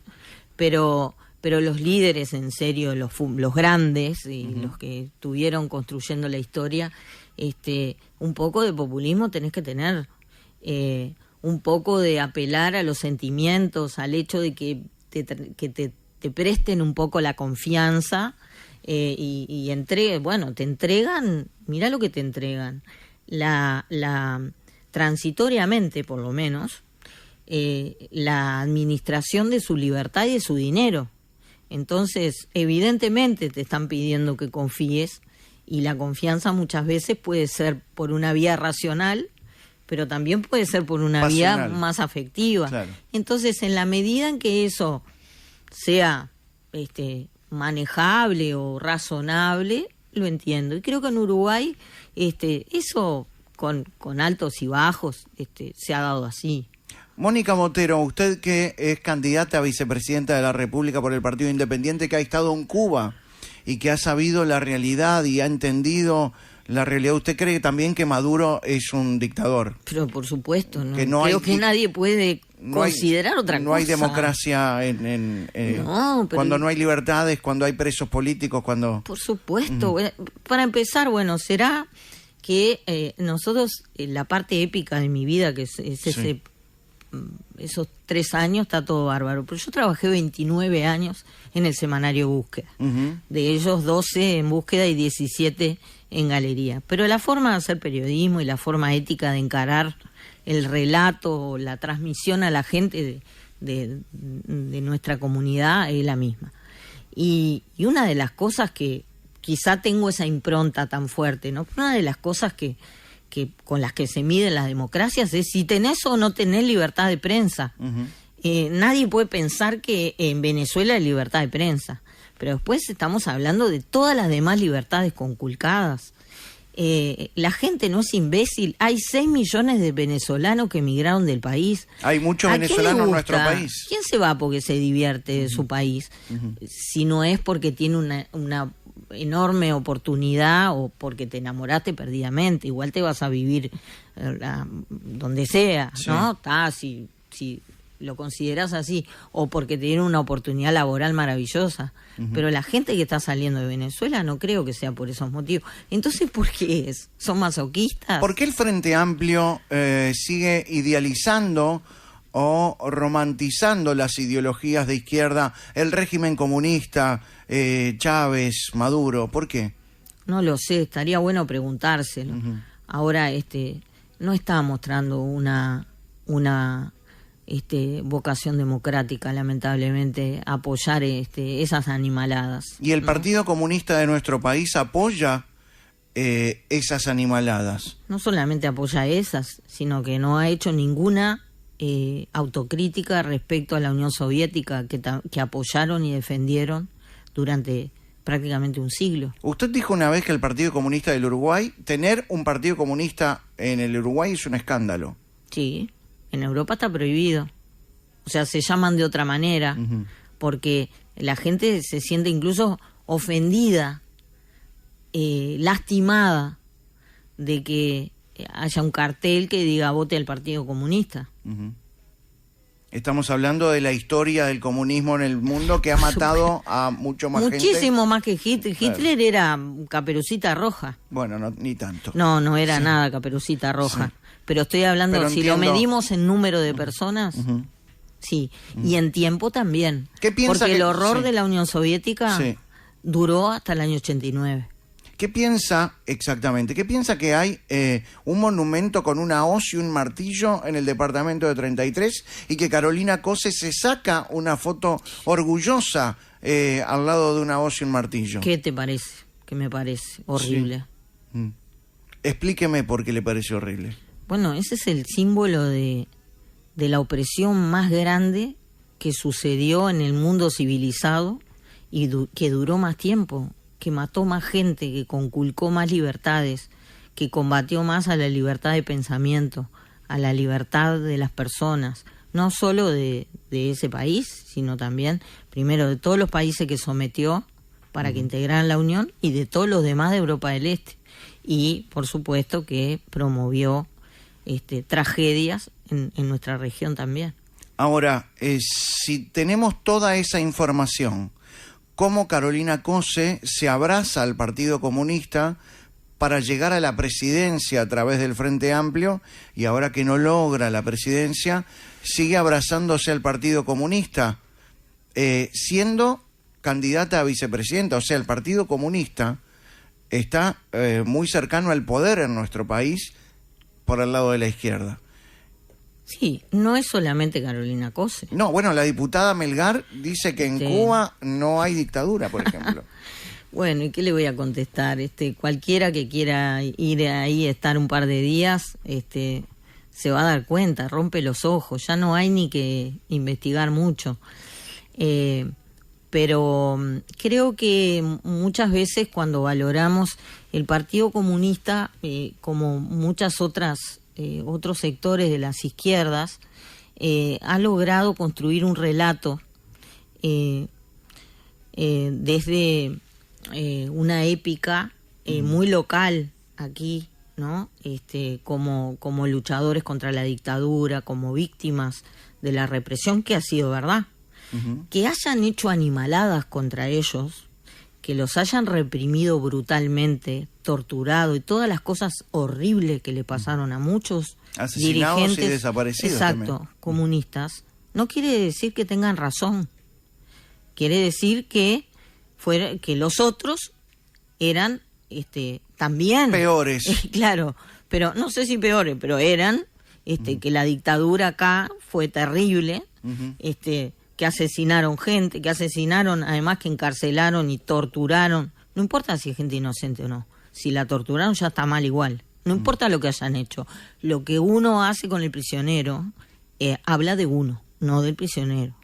pero los líderes en serio, los grandes y los que estuvieron construyendo la historia, un poco de populismo tenés que tener, un poco de apelar a los sentimientos, al hecho de que te presten un poco la confianza, y te entregan, mirá lo que te entregan, transitoriamente por lo menos, la administración de su libertad y de su dinero. Entonces, evidentemente te están pidiendo que confíes, y la confianza muchas veces puede ser por una vía racional, pero también puede ser por una pasional, vía más afectiva. Claro. Entonces, en la medida en que eso sea manejable o razonable, lo entiendo. Y creo que en Uruguay eso con altos y bajos se ha dado así. Mónica Botero, usted que es candidata a vicepresidenta de la República por el Partido Independiente, que ha estado en Cuba y que ha sabido la realidad y ha entendido la realidad. ¿Usted cree también que Maduro es un dictador? Pero por supuesto, ¿no? Que no Creo hay- que nadie puede considerar otra cosa. No hay democracia No, pero- cuando no hay libertades, cuando hay presos políticos, cuando... Por supuesto. Para empezar, bueno, será que nosotros, la parte épica de mi vida, que es Sí. esos 3 años, está todo bárbaro. Pero yo trabajé 29 años en el semanario Búsqueda. Ujú. De ellos 12 en Búsqueda y 17 en Galería. Pero la forma de hacer periodismo y la forma ética de encarar el relato, la transmisión a la gente de nuestra comunidad es la misma. Y una de las cosas que quizá tengo esa impronta tan fuerte, ¿no? Una de las cosas que con las que se miden las democracias es si tenés o no tenés libertad de prensa. Nadie puede pensar que en Venezuela hay libertad de prensa, pero después estamos hablando de todas las demás libertades conculcadas. La gente no es imbécil. Hay 6 millones de venezolanos que emigraron del país. Hay muchos ¿A quién le venezolanos en gusta? nuestro país. ¿Quién se va porque se divierte de su país? Si no es porque tiene una enorme oportunidad o porque te enamoraste perdidamente. Igual te vas a vivir donde sea, Sí. ¿no? Si lo consideras así, o porque te dieron una oportunidad laboral maravillosa. Pero la gente que está saliendo de Venezuela no creo que sea por esos motivos. Entonces, ¿por qué es? ¿Son masoquistas? ¿Por qué el Frente Amplio sigue idealizando o romantizando las ideologías de izquierda, el régimen comunista, Chávez, Maduro? ¿Por qué? No lo sé, estaría bueno preguntárselo. Ahora, no está mostrando una vocación democrática, lamentablemente, apoyar esas animaladas. ¿Y el ¿no? Partido Comunista de nuestro país apoya esas animaladas? No solamente apoya esas, sino que no ha hecho ninguna autocrítica respecto a la Unión Soviética que apoyaron y defendieron durante prácticamente un siglo. Usted dijo una vez que el Partido Comunista del Uruguay, tener un Partido Comunista en el Uruguay es un escándalo. Sí, en Europa está prohibido. O sea, se llaman de otra manera, porque la gente se siente incluso ofendida, lastimada de que haya un cartel que diga vote al Partido Comunista. Estamos hablando de la historia del comunismo en el mundo que ha matado a mucho más gente. Muchísimo más que Hitler. Hitler era Caperucita Roja. Bueno, no, ni tanto. No era nada Caperucita Roja. Sí. Pero estoy hablando, Pero si entiendo. lo medimos en número de personas, sí. Y en tiempo también. ¿Qué piensa Porque que- el horror sí. de la Unión Soviética Sí. duró hasta el año 89. ¿Qué piensa exactamente? ¿Qué piensa que hay un monumento con una hoz y un martillo en el departamento de 33 y que Carolina Cose se saca una foto orgullosa al lado de una hoz y un martillo? ¿Qué te parece? Que me parece horrible. Explíqueme por qué le parece horrible. Bueno, ese es el símbolo de la opresión más grande que sucedió en el mundo civilizado y que duró más tiempo, que mató más gente, que conculcó más libertades, que combatió más a la libertad de pensamiento, a la libertad de las personas, no solo de ese país, sino también, primero, de todos los países que sometió para que integraran la Unión y de todos los demás de Europa del Este. Y, por supuesto, que promovió tragedias en nuestra región también. Ahora, si tenemos toda esa información, ¿cómo Carolina Cose se abraza al Partido Comunista para llegar a la presidencia a través del Frente Amplio y ahora que no logra la presidencia, sigue abrazándose al Partido Comunista, siendo candidata a vicepresidenta? O sea, el Partido Comunista está muy cercano al poder en nuestro país por el lado de la izquierda. Sí, no es solamente Carolina Cose. No, bueno, la diputada Melgar dice que en Sí. Cuba no hay dictadura, por ejemplo. Bueno, ¿y qué le voy a contestar? Cualquiera que quiera ir ahí a estar un par de días, se va a dar cuenta, rompe los ojos, ya no hay ni que investigar mucho. Pero creo que muchas veces cuando valoramos el Partido Comunista, como muchas otros sectores de las izquierdas, ha logrado construir un relato desde una épica muy local, aquí, ¿no? Como luchadores contra la dictadura, como víctimas de la represión, que ha sido verdad. Que hayan hecho animaladas contra ellos, que los hayan reprimido brutalmente, torturado y todas las cosas horribles que le pasaron a muchos asesinados dirigentes, y desaparecidos, exacto, también. comunistas, no quiere decir que tengan razón. Quiere decir que los otros eran también peores. Claro, pero no sé si peores, pero eran que la dictadura acá fue terrible, que asesinaron gente, además que encarcelaron y torturaron. No importa si es gente inocente o no. Si la torturaron ya está mal igual. No importa lo que hayan hecho. Lo que uno hace con el prisionero habla de uno, no del prisionero.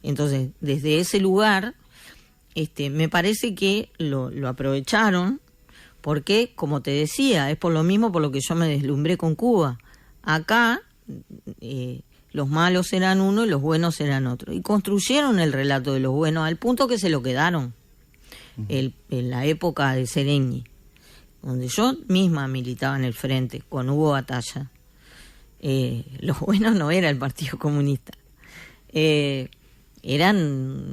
Entonces, desde ese lugar, me parece que lo aprovecharon, porque, como te decía, es por lo mismo por lo que yo me deslumbré con Cuba. Acá los malos eran uno y los buenos eran otro. Y construyeron el relato de los buenos al punto que se lo quedaron. En la época de Sereñi, donde yo misma militaba en el frente, con Hugo Batalla, los buenos no era el Partido Comunista. Eran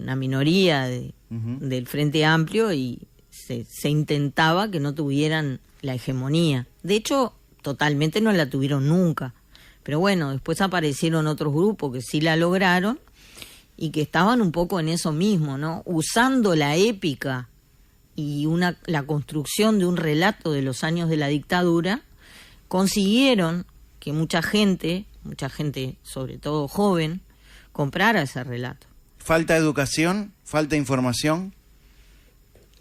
una minoría del Frente Amplio y se intentaba que no tuvieran la hegemonía. De hecho, totalmente no la tuvieron nunca. Pero bueno, después aparecieron otros grupos que sí la lograron y que estaban un poco en eso mismo, ¿no? Usando la épica y la construcción de un relato de los años de la dictadura, consiguieron que mucha gente, sobre todo joven, comprara ese relato. ¿Falta educación? ¿Falta información?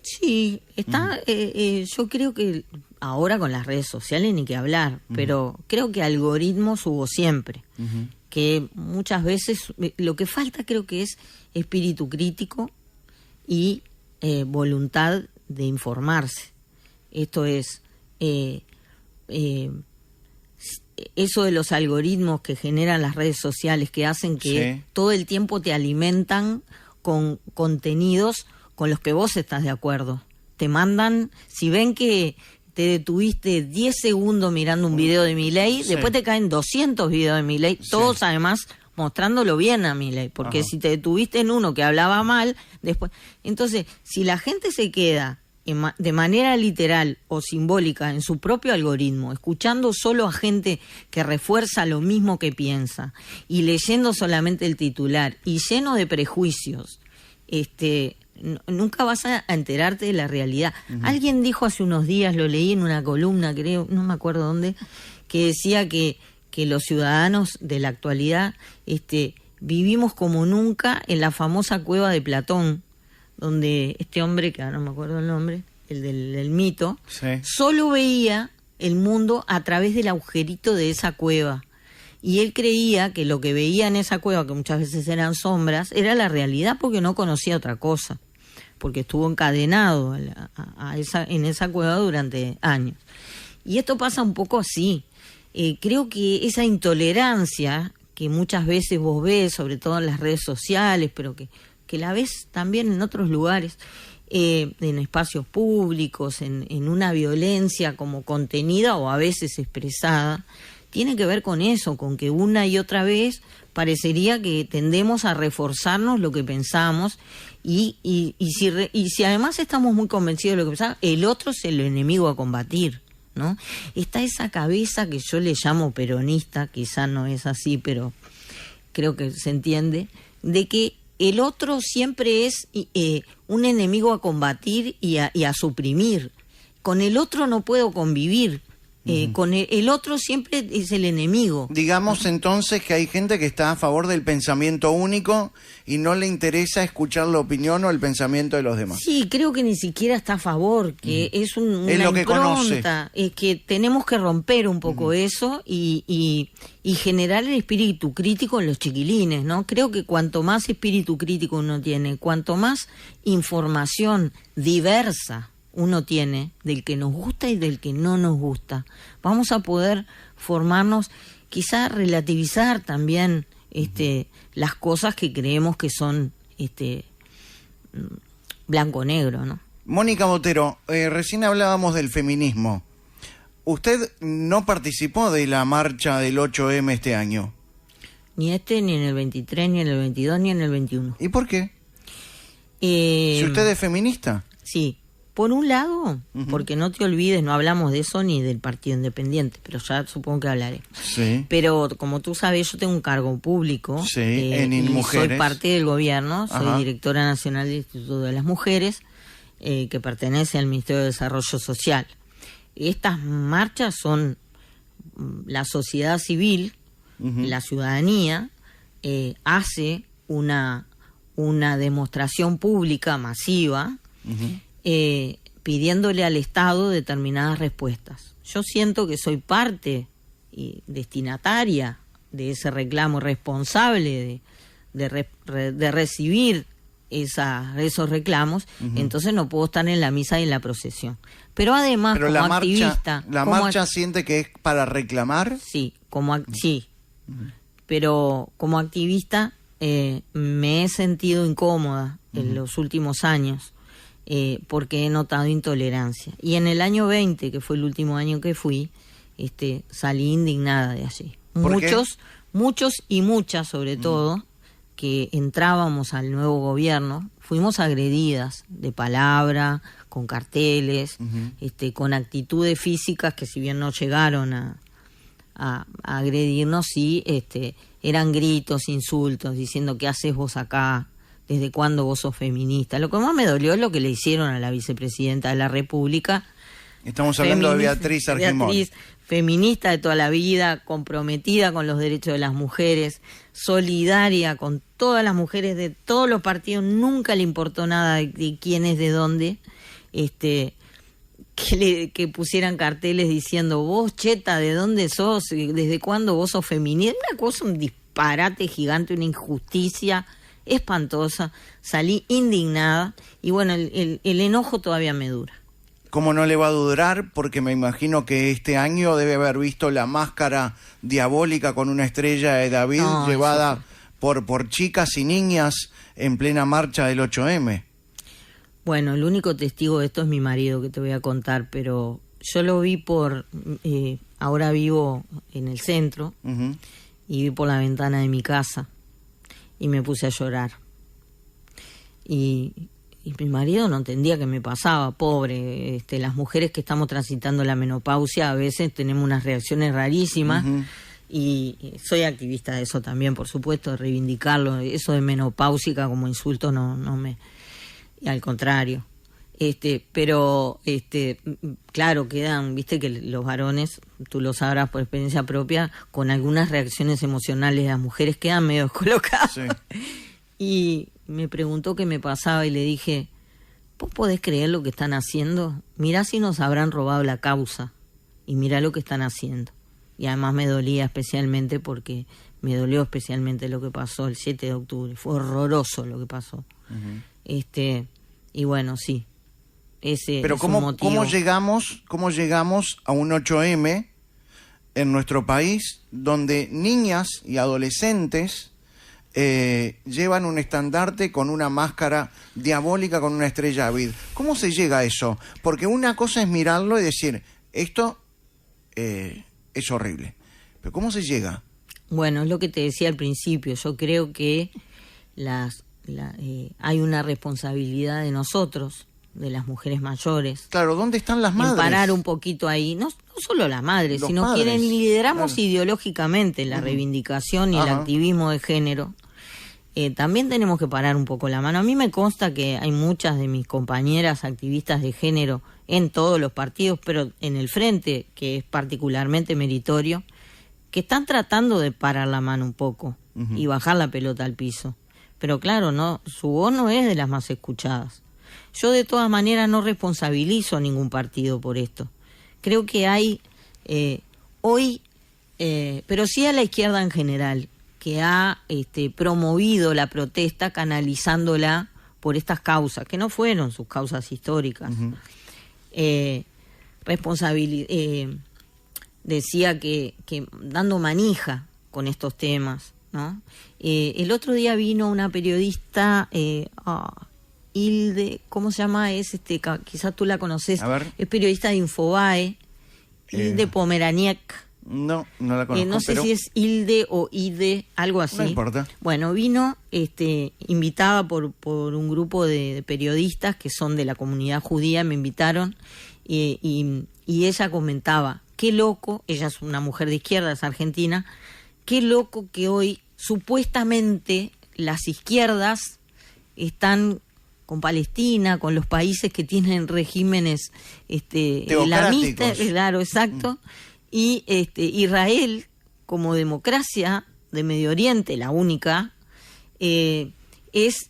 Sí, yo creo que ahora con las redes sociales ni que hablar, pero creo que algoritmos hubo siempre, que muchas veces lo que falta creo que es espíritu crítico y voluntad de informarse. Esto es, eso de los algoritmos que generan las redes sociales, que hacen que todo el tiempo te alimentan con contenidos con los que vos estás de acuerdo. Te mandan, si ven que te detuviste 10 segundos mirando un video de Milei, después te caen 200 videos de Milei, todos además mostrándolo bien a Milei, porque si te detuviste en uno que hablaba mal, después... Entonces, si la gente se queda de manera literal o simbólica en su propio algoritmo, escuchando solo a gente que refuerza lo mismo que piensa y leyendo solamente el titular y lleno de prejuicios, nunca vas a enterarte de la realidad. Alguien dijo hace unos días, lo leí en una columna, creo, no me acuerdo dónde, que decía que los ciudadanos de la actualidad vivimos como nunca en la famosa cueva de Platón, donde este hombre, que ahora no me acuerdo el nombre, el del mito, solo veía el mundo a través del agujerito de esa cueva. Y él creía que lo que veía en esa cueva, que muchas veces eran sombras, era la realidad, porque no conocía otra cosa, porque estuvo encadenado en esa cueva durante años. Y esto pasa un poco así. Creo que esa intolerancia que muchas veces vos ves, sobre todo en las redes sociales, pero que la ves también en otros lugares, en espacios públicos, en una violencia como contenida o a veces expresada, tiene que ver con eso, con que una y otra vez parecería que tendemos a reforzarnos lo que pensamos y si además estamos muy convencidos de lo que pensamos, el otro es el enemigo a combatir, ¿no? Está esa cabeza que yo le llamo peronista, quizá no es así, pero creo que se entiende, de que el otro siempre es un enemigo a combatir y a suprimir. Con el otro no puedo convivir. Con el otro siempre es el enemigo. Digamos entonces que hay gente que está a favor del pensamiento único y no le interesa escuchar la opinión o el pensamiento de los demás. Sí, creo que ni siquiera está a favor, que es una es lo que impronta, es que tenemos que romper un poco eso y generar el espíritu crítico en los chiquilines, ¿no? Creo que cuanto más espíritu crítico uno tiene, cuanto más información diversa uno tiene, del que nos gusta y del que no nos gusta, vamos a poder formarnos, quizá relativizar también las cosas que creemos que son blanco-negro, ¿no? Mónica Botero, recién hablábamos del feminismo. Usted no participó de la marcha del 8M este año. Ni ni en el 23, ni en el 22, ni en el 21. ¿Y por qué? Si usted es feminista. Sí. Por un lado, porque no te olvides, no hablamos de eso ni del Partido Independiente, pero ya supongo que hablaré. Sí. Pero como tú sabes, yo tengo un cargo público. Sí, y Mujeres. soy parte del gobierno, soy Ajá. directora nacional del Instituto de las Mujeres, que pertenece al Ministerio de Desarrollo Social. Estas marchas son la sociedad civil, la ciudadanía, hace una demostración pública masiva, pidiéndole al Estado determinadas respuestas. Yo siento que soy parte y destinataria de ese reclamo, responsable de recibir esos reclamos, entonces no puedo estar en la misa y en la procesión. Pero además, Pero como la activista... marcha siente que es para reclamar. Sí, sí. Pero como activista me he sentido incómoda en los últimos años, porque he notado intolerancia. Y en el año 20, que fue el último año que fui, salí indignada de allí. Muchos y muchas, sobre todo, que entrábamos al nuevo gobierno, fuimos agredidas de palabra, con carteles, con actitudes físicas que, si bien no llegaron a agredirnos, sí, eran gritos, insultos, diciendo ¿qué haces vos acá? ¿Desde cuándo vos sos feminista? Lo que más me dolió es lo que le hicieron a la vicepresidenta de la República. Estamos hablando de Beatriz Argimón. Beatriz, feminista de toda la vida, comprometida con los derechos de las mujeres, solidaria con todas las mujeres de todos los partidos, nunca le importó nada de quién es, de dónde, que pusieran carteles diciendo vos, cheta, ¿de dónde sos? ¿Desde cuándo vos sos feminista? Una cosa, un disparate gigante, una injusticia espantosa. Salí indignada y bueno, el enojo todavía me dura. ¿Cómo no le va a durar? Porque me imagino que este año debe haber visto la máscara diabólica con una estrella de David llevada por chicas y niñas en plena marcha del 8M. Bueno, el único testigo de esto es mi marido, que te voy a contar, pero yo lo vi ahora vivo en el centro, y vi por la ventana de mi casa y me puse a llorar. Y mi marido no entendía qué me pasaba, pobre. Las mujeres que estamos transitando la menopausia a veces tenemos unas reacciones rarísimas, y soy activista de eso también, por supuesto, de reivindicarlo. Eso de menopáusica como insulto no me... Al contrario. Pero claro, quedan, viste que los varones, tú lo sabrás por experiencia propia, con algunas reacciones emocionales de las mujeres quedan medio descolocadas. Sí. Y me preguntó qué me pasaba y le dije, ¿vos podés creer lo que están haciendo? Mirá si nos habrán robado la causa y mirá lo que están haciendo. Y además me dolía especialmente porque me dolió especialmente lo que pasó el 7 de octubre. Fue horroroso lo que pasó. Y bueno, sí. Pero ¿cómo llegamos a un 8M en nuestro país donde niñas y adolescentes llevan un estandarte con una máscara diabólica con una estrella David? ¿Cómo se llega a eso? Porque una cosa es mirarlo y decir, esto es horrible. Pero ¿cómo se llega? Bueno, es lo que te decía al principio. Yo creo que hay una responsabilidad de nosotros, de las mujeres mayores. Claro, ¿dónde están las madres? En parar un poquito ahí, no solo las madres, Los sino padres, quienes lideramos claro, ideológicamente la reivindicación y el activismo de género. También tenemos que parar un poco la mano. A mí me consta que hay muchas de mis compañeras activistas de género en todos los partidos, pero en el frente, que es particularmente meritorio, que están tratando de parar la mano un poco y bajar la pelota al piso. Pero claro, no, su voz no es de las más escuchadas. Yo de todas maneras no responsabilizo a ningún partido por esto. Creo que hay hoy, pero sí a la izquierda en general, que ha promovido la protesta canalizándola por estas causas, que no fueron sus causas históricas. Decía que dando manija con estos temas, ¿no? El otro día vino una periodista, Hilde, ¿cómo se llama? Quizás tú la conoces, es periodista de Infobae, Hilde Pomeraniec. No la conozco. No sé pero si es Hilde o Ide, algo así. no importa. Bueno, vino invitada por un grupo de periodistas que son de la comunidad judía, me invitaron, y ella comentaba, qué loco, ella es una mujer de izquierda, es argentina, qué loco que hoy supuestamente las izquierdas están con Palestina, con los países que tienen regímenes islamistas, claro, exacto, y Israel como democracia de Medio Oriente, la única, es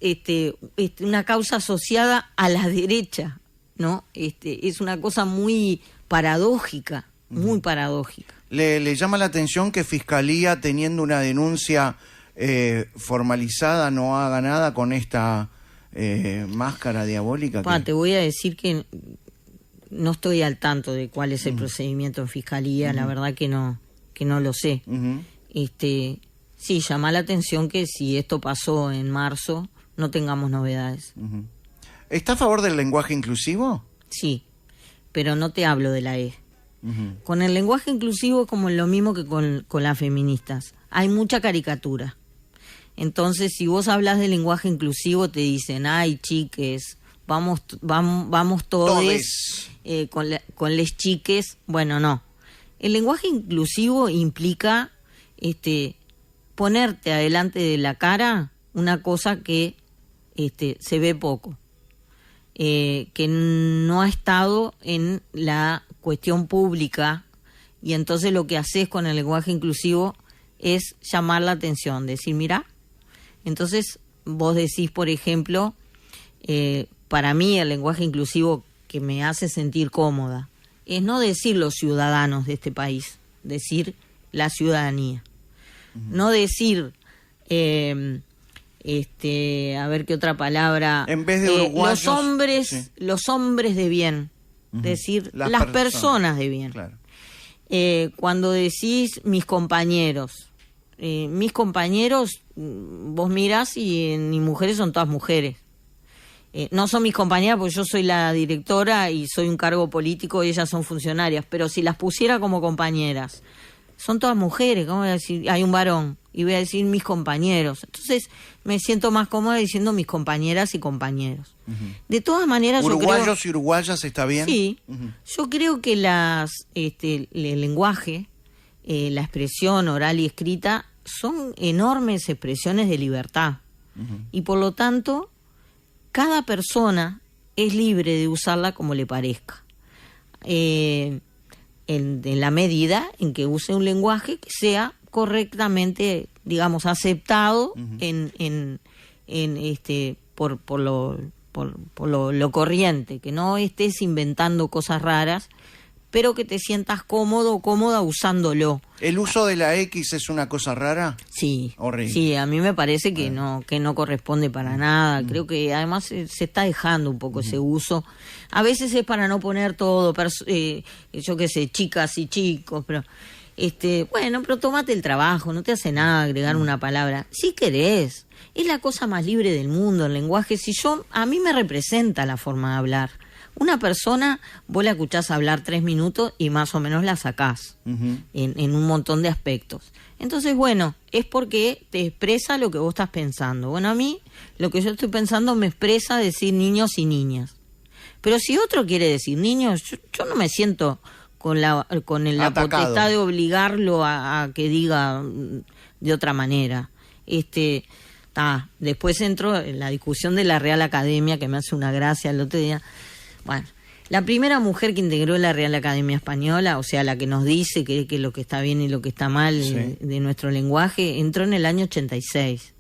una causa asociada a la derecha, ¿no? Es una cosa muy paradójica, muy paradójica. ¿Le llama la atención que Fiscalía, teniendo una denuncia formalizada, no haga nada con esta máscara diabólica? Te voy a decir que no estoy al tanto de cuál es el procedimiento en Fiscalía, la verdad que no lo sé. Sí, llama la atención que si esto pasó en marzo, no tengamos novedades. ¿Está a favor del lenguaje inclusivo? Sí, pero no te hablo de la E. Con el lenguaje inclusivo es como lo mismo que con las feministas. Hay mucha caricatura. Entonces, si vos hablas de lenguaje inclusivo, te dicen, ay, chiques, vamos todes con les chiques. Bueno, no. El lenguaje inclusivo implica ponerte adelante de la cara una cosa que se ve poco, que no ha estado en la cuestión pública, y entonces lo que haces con el lenguaje inclusivo es llamar la atención, decir, mira, entonces vos decís, por ejemplo, para mí el lenguaje inclusivo que me hace sentir cómoda es no decir los ciudadanos de este país, decir la ciudadanía. No decir, a ver qué otra palabra, en vez de uruguayos, los hombres de bien, decir las personas de bien. Claro. Cuando decís mis compañeros, vos mirás y mis mujeres son todas mujeres. No son mis compañeras porque yo soy la directora y soy un cargo político y ellas son funcionarias, pero si las pusiera como compañeras, son todas mujeres. ¿Cómo voy a decir? Hay un varón y voy a decir mis compañeros. Entonces me siento más cómoda diciendo mis compañeras y compañeros. De todas maneras, uruguayos y uruguayas, ¿está bien? Sí, yo creo que el lenguaje, la expresión oral y escrita son enormes expresiones de libertad, y por lo tanto cada persona es libre de usarla como le parezca, en la medida en que use un lenguaje que sea correctamente, digamos, aceptado por lo corriente, que no estés inventando cosas raras, pero que te sientas cómodo o cómoda usándolo. ¿El uso de la X es una cosa rara? Sí. Horrible. Sí, a mí me parece que no corresponde para nada. Creo que además se está dejando un poco ese uso. A veces es para no poner todo, yo qué sé, chicas y chicos, pero bueno, pero tómate el trabajo, no te hace nada agregar una palabra. Si querés, es la cosa más libre del mundo el lenguaje. A mí me representa la forma de hablar. Una persona, vos la escuchás hablar 3 minutos y más o menos la sacás en un montón de aspectos. Entonces, bueno, es porque te expresa lo que vos estás pensando. Bueno, a mí lo que yo estoy pensando me expresa decir niños y niñas. Pero si otro quiere decir niños, yo no me siento con la potestad de obligarlo a que diga de otra manera. Después entro en la discusión de la Real Academia, que me hace una gracia el otro día. Bueno, la primera mujer que integró la Real Academia Española, o sea, la que nos dice que lo que está bien y lo que está mal de nuestro lenguaje, entró en el año 86.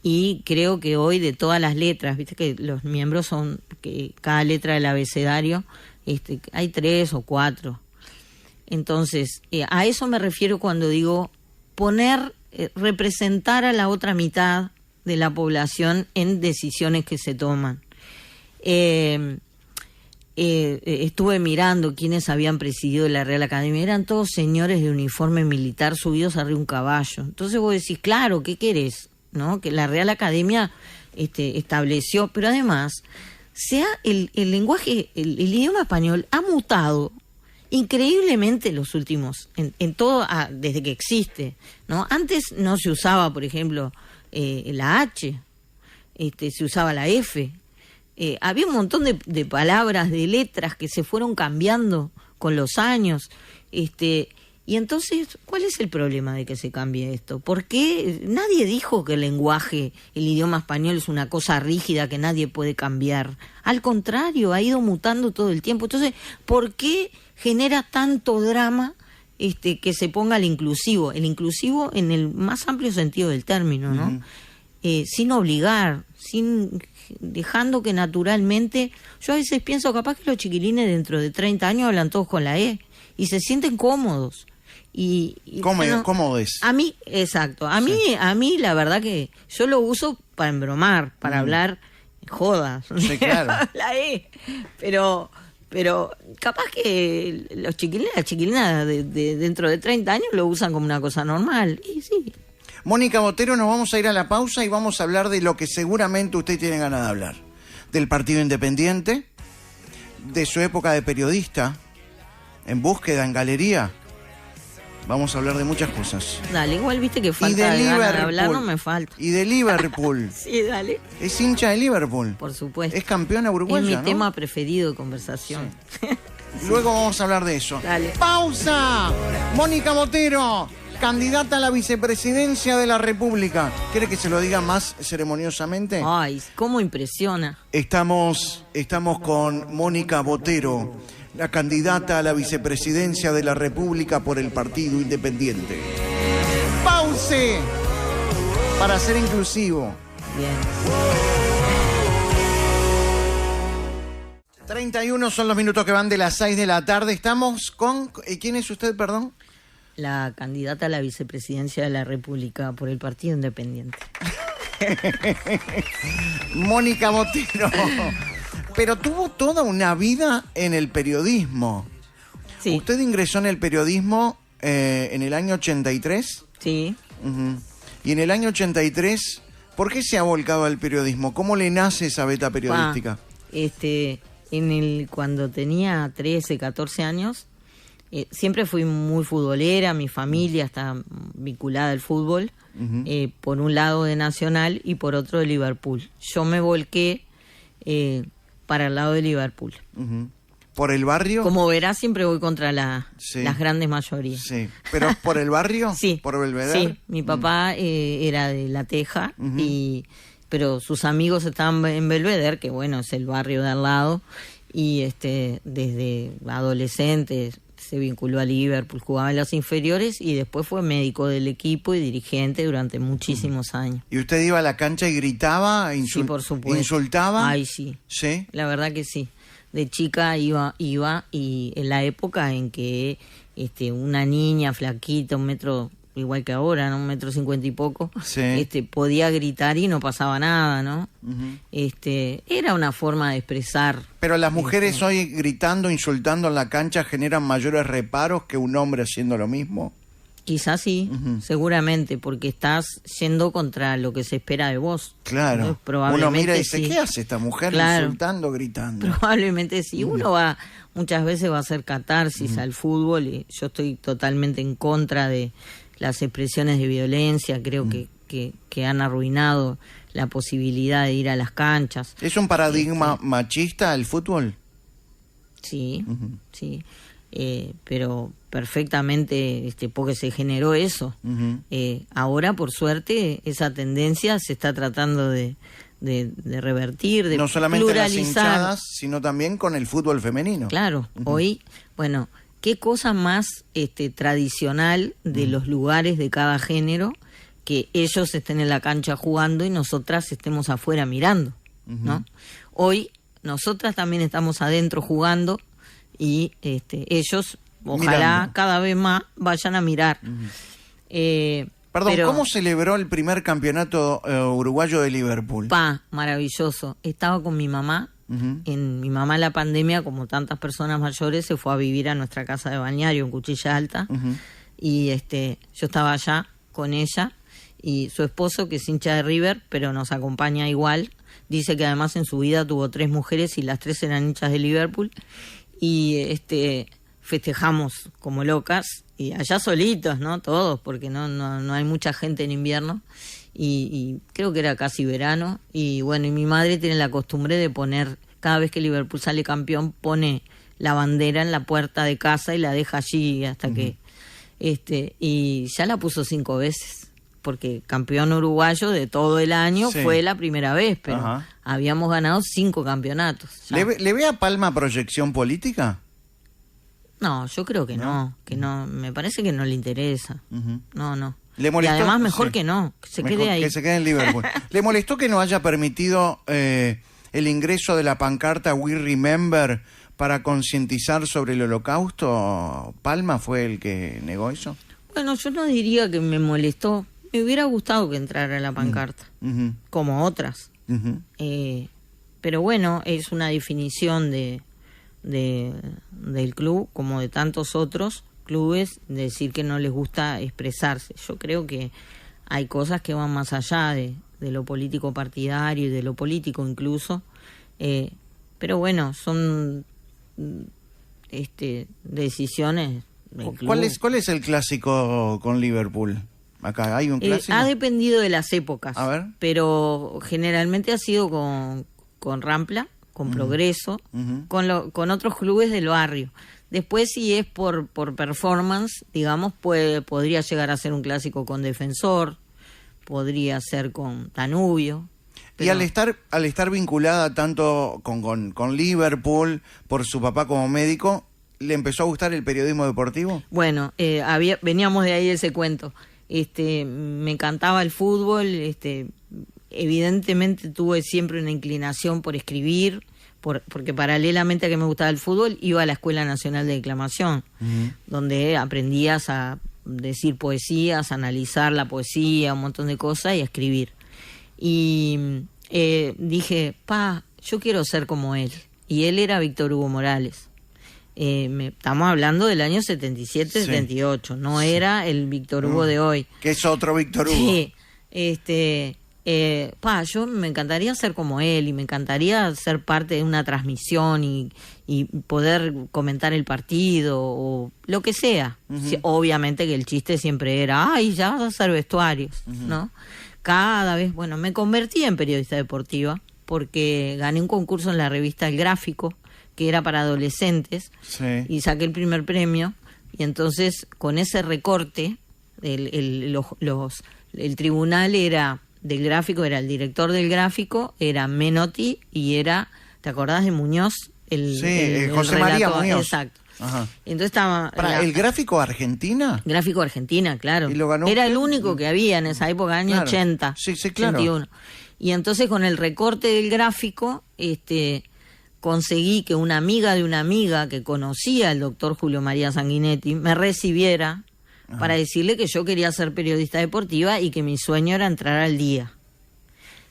Y creo que hoy, de todas las letras, viste que los miembros son, que cada letra del abecedario, hay 3 o 4. Entonces, a eso me refiero cuando digo representar a la otra mitad de la población en decisiones que se toman. Estuve mirando quiénes habían presidido la Real Academia, eran todos señores de uniforme militar subidos arriba de un caballo. Entonces vos decís, claro, ¿qué querés? ¿No? Que la Real Academia estableció, pero además el lenguaje, el idioma español ha mutado increíblemente los últimos, en todo, desde que existe, ¿no? Antes no se usaba, por ejemplo, la H, se usaba la F. Había un montón de palabras, de letras que se fueron cambiando con los años. Y entonces, ¿cuál es el problema de que se cambie esto? ¿Por qué? Nadie dijo que el lenguaje, el idioma español es una cosa rígida que nadie puede cambiar. Al contrario, ha ido mutando todo el tiempo. Entonces, ¿por qué genera tanto drama que se ponga el inclusivo? El inclusivo en el más amplio sentido del término, ¿no? Sin obligar, dejando que naturalmente... Yo a veces pienso, capaz que los chiquilines dentro de 30 años hablan todos con la E y se sienten cómodos. ¿Cómo es? A mí, exacto. A mí la verdad que yo lo uso para embromar, para hablar jodas. Sí, claro. La E. Pero capaz que los chiquilines, las chiquilinas de dentro de 30 años lo usan como una cosa normal. Y sí. Mónica Botero, nos vamos a ir a la pausa y vamos a hablar de lo que seguramente usted tiene ganas de hablar. Del Partido Independiente, de su época de periodista, en búsqueda, en galería. Vamos a hablar de muchas cosas. Dale, igual viste que falta de ganas de hablar, no me falta. Y de Liverpool. Sí, dale. Es hincha de Liverpool. Por supuesto. Es campeona uruguaya, Es mi ¿no? tema preferido de conversación. Sí. Luego vamos a hablar de eso. Dale. ¡Pausa! Mónica Botero, candidata a la vicepresidencia de la República. ¿Quiere que se lo diga más ceremoniosamente? Ay, cómo impresiona. Estamos con Mónica Botero, la candidata a la vicepresidencia de la República por el Partido Independiente. ¡Pause! Para ser inclusivo. Bien. 31 son los minutos que van de las 6 de la tarde. Estamos con... ¿Quién es usted, perdón? La candidata a la vicepresidencia de la República por el Partido Independiente. Mónica Botero. Pero tuvo toda una vida en el periodismo. Sí. ¿Usted ingresó en el periodismo en el año 83? Sí. Uh-huh. Y en el año 83, ¿por qué se ha volcado al periodismo? ¿Cómo le nace esa beta periodística? Cuando tenía 13, 14 años, siempre fui muy futbolera, mi familia está vinculada al fútbol, por un lado de Nacional y por otro de Liverpool. Yo me volqué para el lado de Liverpool. Uh-huh. ¿Por el barrio? Como verás, siempre voy contra Sí. las grandes mayorías. Sí, ¿pero por el barrio? Sí. ¿Por Belvedere? Sí, mi papá era de La Teja, pero sus amigos estaban en Belvedere, que bueno, es el barrio de al lado, y desde adolescente se vinculó a Liverpool, jugaba en las inferiores y después fue médico del equipo y dirigente durante muchísimos años. ¿Y usted iba a la cancha y gritaba? Sí, por supuesto. ¿Insultaba? Ay, sí. ¿Sí? La verdad que sí. De chica iba y en la época en que una niña flaquita, 1 metro, igual que ahora, ¿no? 1,50 m y poco, Sí. podía gritar y no pasaba nada, ¿no? Era una forma de expresar. Pero las mujeres hoy gritando, insultando en la cancha generan mayores reparos que un hombre haciendo lo mismo. Quizás sí, seguramente, porque estás yendo contra lo que se espera de vos. Claro. Entonces, probablemente uno mira y dice, sí. ¿qué hace esta mujer Claro. insultando, gritando? Probablemente sí. Uno muchas veces va a hacer catarsis al fútbol y yo estoy totalmente en contra de las expresiones de violencia. Creo que han arruinado la posibilidad de ir a las canchas. ¿Es un paradigma machista el fútbol? Sí, sí. Pero perfectamente porque se generó eso. Ahora, por suerte, esa tendencia se está tratando de revertir, de no solamente las pluralizar. hinchadas, sino también con el fútbol femenino. Claro, hoy, bueno, qué cosa más tradicional de los lugares de cada género que ellos estén en la cancha jugando y nosotras estemos afuera mirando, ¿no? Hoy nosotras también estamos adentro jugando y ellos, ojalá Mirando. cada vez más vayan a mirar. Perdón, pero, ¿cómo celebró el primer campeonato uruguayo de Liverpool? Maravilloso. Estaba con mi mamá. Mi mamá en la pandemia, como tantas personas mayores, se fue a vivir a nuestra casa de balneario en Cuchilla Alta. Y yo estaba allá con ella y su esposo, que es hincha de River, pero nos acompaña igual. Dice que además en su vida tuvo 3 mujeres y las 3 eran hinchas de Liverpool. Y festejamos como locas, y allá solitos, ¿no? Todos, porque no hay mucha gente en invierno, y creo que era casi verano, y bueno, y mi madre tiene la costumbre de poner, cada vez que Liverpool sale campeón, pone la bandera en la puerta de casa y la deja allí hasta que... y ya la puso 5 veces, porque campeón uruguayo de todo el año fue la primera vez, pero habíamos ganado 5 campeonatos. ¿Le ve a Palma proyección política? No, yo creo que no, me parece que no le interesa. No. ¿Le molestó? Y además mejor que no, que se quede ahí. Que se quede en Liverpool. ¿Le molestó que no haya permitido el ingreso de la pancarta We Remember para concientizar sobre el Holocausto? ¿Palma fue el que negó eso? Bueno, yo no diría que me molestó. Me hubiera gustado que entrara la pancarta, como otras. Pero bueno, es una definición del club, como de tantos otros clubes, decir que no les gusta expresarse. Yo creo que hay cosas que van más allá de lo político partidario y de lo político incluso. Pero bueno, son decisiones del club. ¿Cuál es el clásico con Liverpool? Acá hay un clásico. Ha dependido de las épocas. A ver. Pero generalmente ha sido con Rampla, con Progreso, con otros clubes del barrio. Después, si es por performance, digamos, podría llegar a ser un clásico con Defensor, podría ser con Danubio. Pero... Y al estar vinculada tanto con Liverpool, por su papá como médico, ¿le empezó a gustar el periodismo deportivo? Bueno, veníamos de ahí ese cuento. Me encantaba el fútbol, evidentemente tuve siempre una inclinación por escribir, porque paralelamente a que me gustaba el fútbol, iba a la Escuela Nacional de Declamación, donde aprendías a decir poesías, a analizar la poesía, un montón de cosas, y a escribir. Y dije, yo quiero ser como él. Y él era Víctor Hugo Morales. Estamos hablando del año 77, 78, no era el Víctor Hugo de hoy. Que es otro Víctor Hugo. Sí, yo me encantaría ser como él, y me encantaría ser parte de una transmisión y poder comentar el partido o lo que sea. Sí, obviamente que el chiste siempre era, ya vas a hacer vestuarios, ¿no? Cada vez, me convertí en periodista deportiva porque gané un concurso en la revista El Gráfico, que era para adolescentes, y saqué el primer premio, y entonces con ese recorte el tribunal era del Gráfico, era el director del Gráfico, era Menotti, y era, ¿te acordás de Muñoz? José María Muñoz. Exacto. Ajá. Entonces estaba... ¿El Gráfico Argentina? Gráfico Argentina, claro. ¿Y lo ganó? Era el único que había en esa época, año 80, sí, claro. 81. Y entonces con el recorte del Gráfico, conseguí que una amiga de una amiga que conocía al doctor Julio María Sanguinetti me recibiera para decirle que yo quería ser periodista deportiva y que mi sueño era entrar al Día.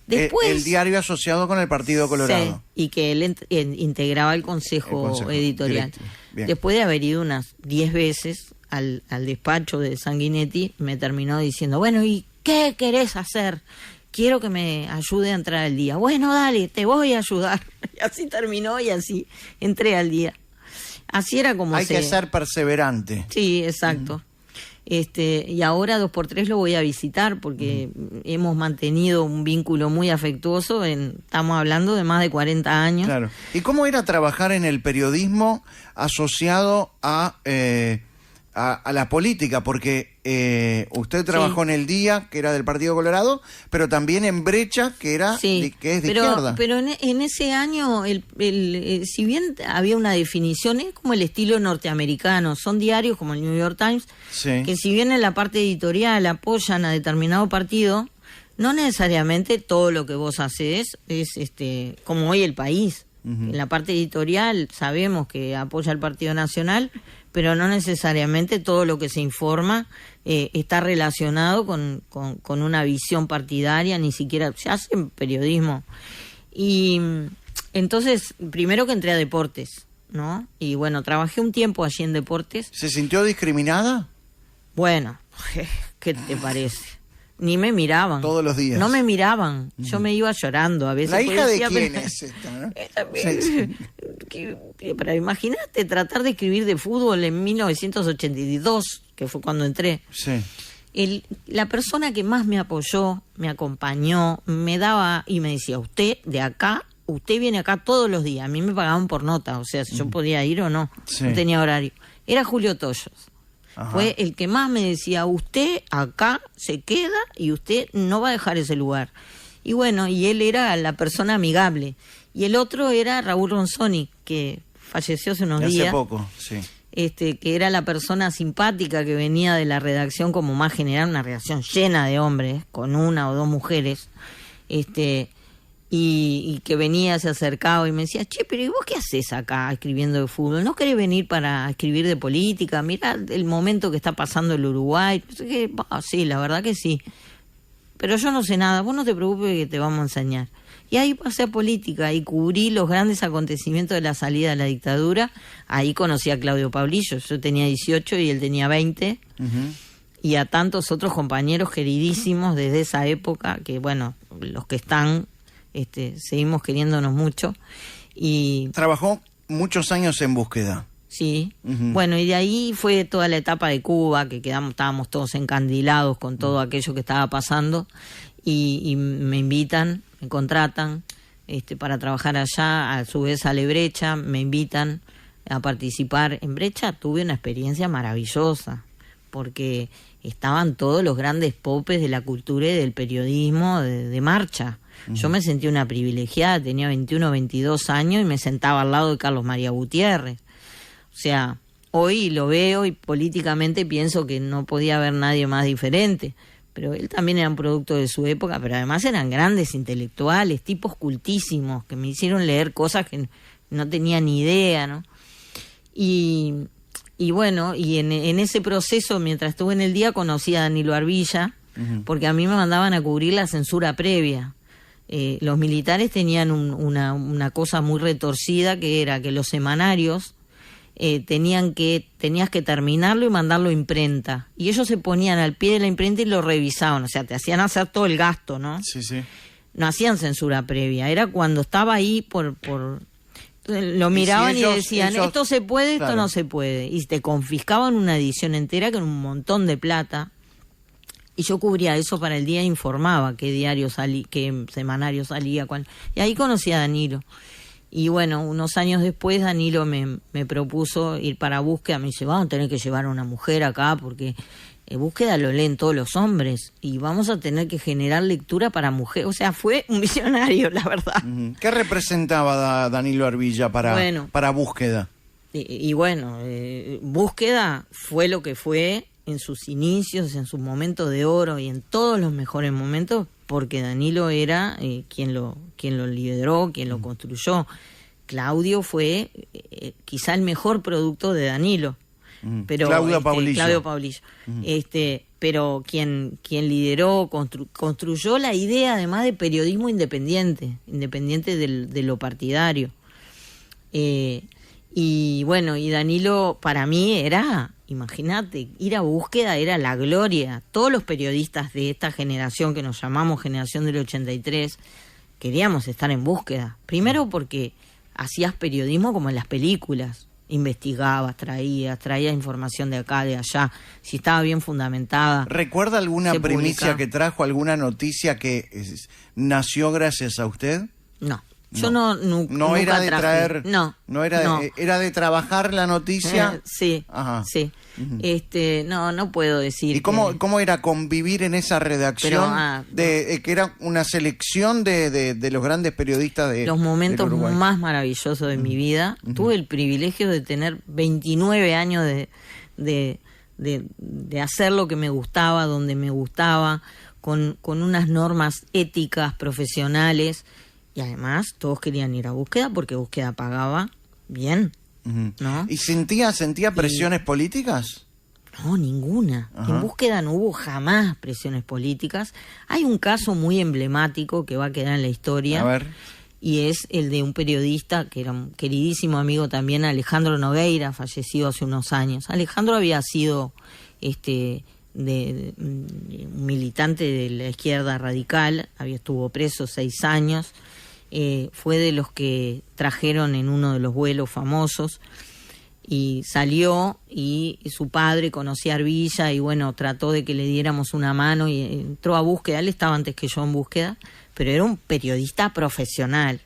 Después, el diario asociado con el Partido Colorado. Sí, y que él integraba el consejo editorial. Después de haber ido unas 10 veces al despacho de Sanguinetti, me terminó diciendo, bueno, ¿y qué querés hacer? Quiero que me ayude a entrar al Día. Bueno, dale, te voy a ayudar. Y así terminó, y así entré al Día. Así era como Hay que ser perseverante. Sí, exacto. Y ahora 2x3 lo voy a visitar porque hemos mantenido un vínculo muy afectuoso, estamos hablando de más de 40 años. Claro. ¿Y cómo era trabajar en el periodismo asociado a la política? Porque usted trabajó en El Día, que era del Partido Colorado, pero también en Brecha, que era que es de izquierda. Pero en ese año, si bien había una definición, es como el estilo norteamericano, son diarios como el New York Times, que si bien en la parte editorial apoyan a determinado partido, no necesariamente todo lo que vos hacés es como hoy El País. En la parte editorial sabemos que apoya al Partido Nacional, pero no necesariamente todo lo que se informa está relacionado con una visión partidaria, ni siquiera se hace periodismo. Y entonces, primero que entré a deportes, ¿no? Y bueno, trabajé un tiempo allí en deportes. ¿Se sintió discriminada? Bueno, ¿qué te parece? Ni me miraban. Todos los días. No me miraban. Yo me iba llorando a veces. ¿La hija de quién es esta, no? pero imagínate tratar de escribir de fútbol en 1982, que fue cuando entré. Sí. La persona que más me apoyó, me acompañó, me daba y me decía, usted viene acá todos los días. A mí me pagaban por nota, o sea, si yo podía ir o no, Sí. no tenía horario. Era Julio Toyos. Ajá. Fue el que más me decía, usted acá se queda y usted no va a dejar ese lugar. Y bueno, y él era la persona amigable. Y el otro era Raúl Ronzoni, que falleció hace unos días. Hace poco, sí. Que era la persona simpática que venía de la redacción como más general, una redacción llena de hombres, con una o dos mujeres, y que venía, se acercaba y me decía, che, pero ¿y vos qué haces acá escribiendo de fútbol? ¿No querés venir para escribir de política? Mirá el momento que está pasando el Uruguay. No sé qué. Sí, la verdad que sí. Pero yo no sé nada, vos no te preocupes que te vamos a enseñar. Y ahí pasé a política y cubrí los grandes acontecimientos de la salida de la dictadura. Ahí conocí a Claudio Pablillo, yo tenía 18 y él tenía 20. Ujú. Y a tantos otros compañeros queridísimos desde esa época, que bueno, los que están, seguimos queriéndonos mucho. Y Trabajó muchos años en Búsqueda. sí, Ujú. bueno, y de ahí fue toda la etapa de Cuba, que estábamos todos encandilados con todo aquello que estaba pasando, y me invitan, me contratan para trabajar allá, a su vez a Lebrecha, me invitan a participar. En Brecha tuve una experiencia maravillosa, porque estaban todos los grandes popes de la cultura y del periodismo de marcha. Yo me sentí una privilegiada, tenía 21, 22 años y me sentaba al lado de Carlos María Gutiérrez. O sea, hoy lo veo y políticamente pienso que no podía haber nadie más diferente. Pero él también era un producto de su época, pero además eran grandes intelectuales, tipos cultísimos, que me hicieron leer cosas que no tenía ni idea, ¿no? Y bueno, y en ese proceso, mientras estuve en el día, conocí a Danilo Arbilla, porque a mí me mandaban a cubrir la censura previa. Los militares tenían una cosa muy retorcida, que era que los semanarios tenías que terminarlo y mandarlo a imprenta, y ellos se ponían al pie de la imprenta y lo revisaban, o sea, te hacían hacer todo el gasto, ¿no? Sí, sí. No hacían censura previa, era cuando estaba ahí por lo miraban y, ellos- decían, ellos- esto se puede, esto claro. no se puede, y te confiscaban una edición entera con un montón de plata. Y yo cubría eso para el día e informaba qué diario qué semanario salía, cuál. Y ahí conocí a Danilo. Y bueno, unos años después Danilo me propuso ir para Búsqueda. Me dice, vamos a tener que llevar a una mujer acá porque Búsqueda lo leen todos los hombres y vamos a tener que generar lectura para mujeres. O sea, fue un visionario, la verdad. Ujú. ¿Qué representaba Danilo Arbilla para Búsqueda? Y bueno, Búsqueda fue lo que fue en sus inicios, en sus momentos de oro y en todos los mejores momentos, porque Danilo era quien lo lideró, quien lo construyó. Claudio fue quizá el mejor producto de Danilo. Pero Claudio Pablillo. Claudio Pablillo. Pero quien lideró, construyó la idea además de periodismo independiente de lo partidario. Y bueno, y Danilo para mí era, imagínate, ir a Búsqueda era la gloria. Todos los periodistas de esta generación que nos llamamos generación del 83 queríamos estar en Búsqueda. Primero porque hacías periodismo como en las películas. Investigabas, traías información de acá, de allá, si estaba bien fundamentada. ¿Recuerda alguna se primicia publica. que trajo, alguna noticia que nació gracias a usted? No, yo no No era de traje. traer, No, era, no. era de trabajar la noticia. Sí, Ajá. sí. No puedo decir. ¿Y cómo era convivir en esa redacción Pero, que era una selección de los grandes periodistas de los momentos del Uruguay? más maravillosos de mi vida? Tuve el privilegio de tener 29 años de hacer lo que me gustaba, donde me gustaba, con unas normas éticas, profesionales, y además todos querían ir a Búsqueda porque Búsqueda pagaba bien, Ujú. ¿no? ¿Y sentía presiones políticas? No, ninguna. Ajá. En Búsqueda no hubo jamás presiones políticas. Hay un caso muy emblemático que va a quedar en la historia. A ver. Y es el de un periodista que era un queridísimo amigo también, Alejandro Nogueira, fallecido hace unos años. Alejandro había sido un militante de la izquierda radical, estuvo preso 6 años, fue de los que trajeron en uno de los vuelos famosos, y salió y su padre conocía a Arvilla y bueno, trató de que le diéramos una mano y entró a búsqueda. Él estaba antes que yo en búsqueda, pero era un periodista profesional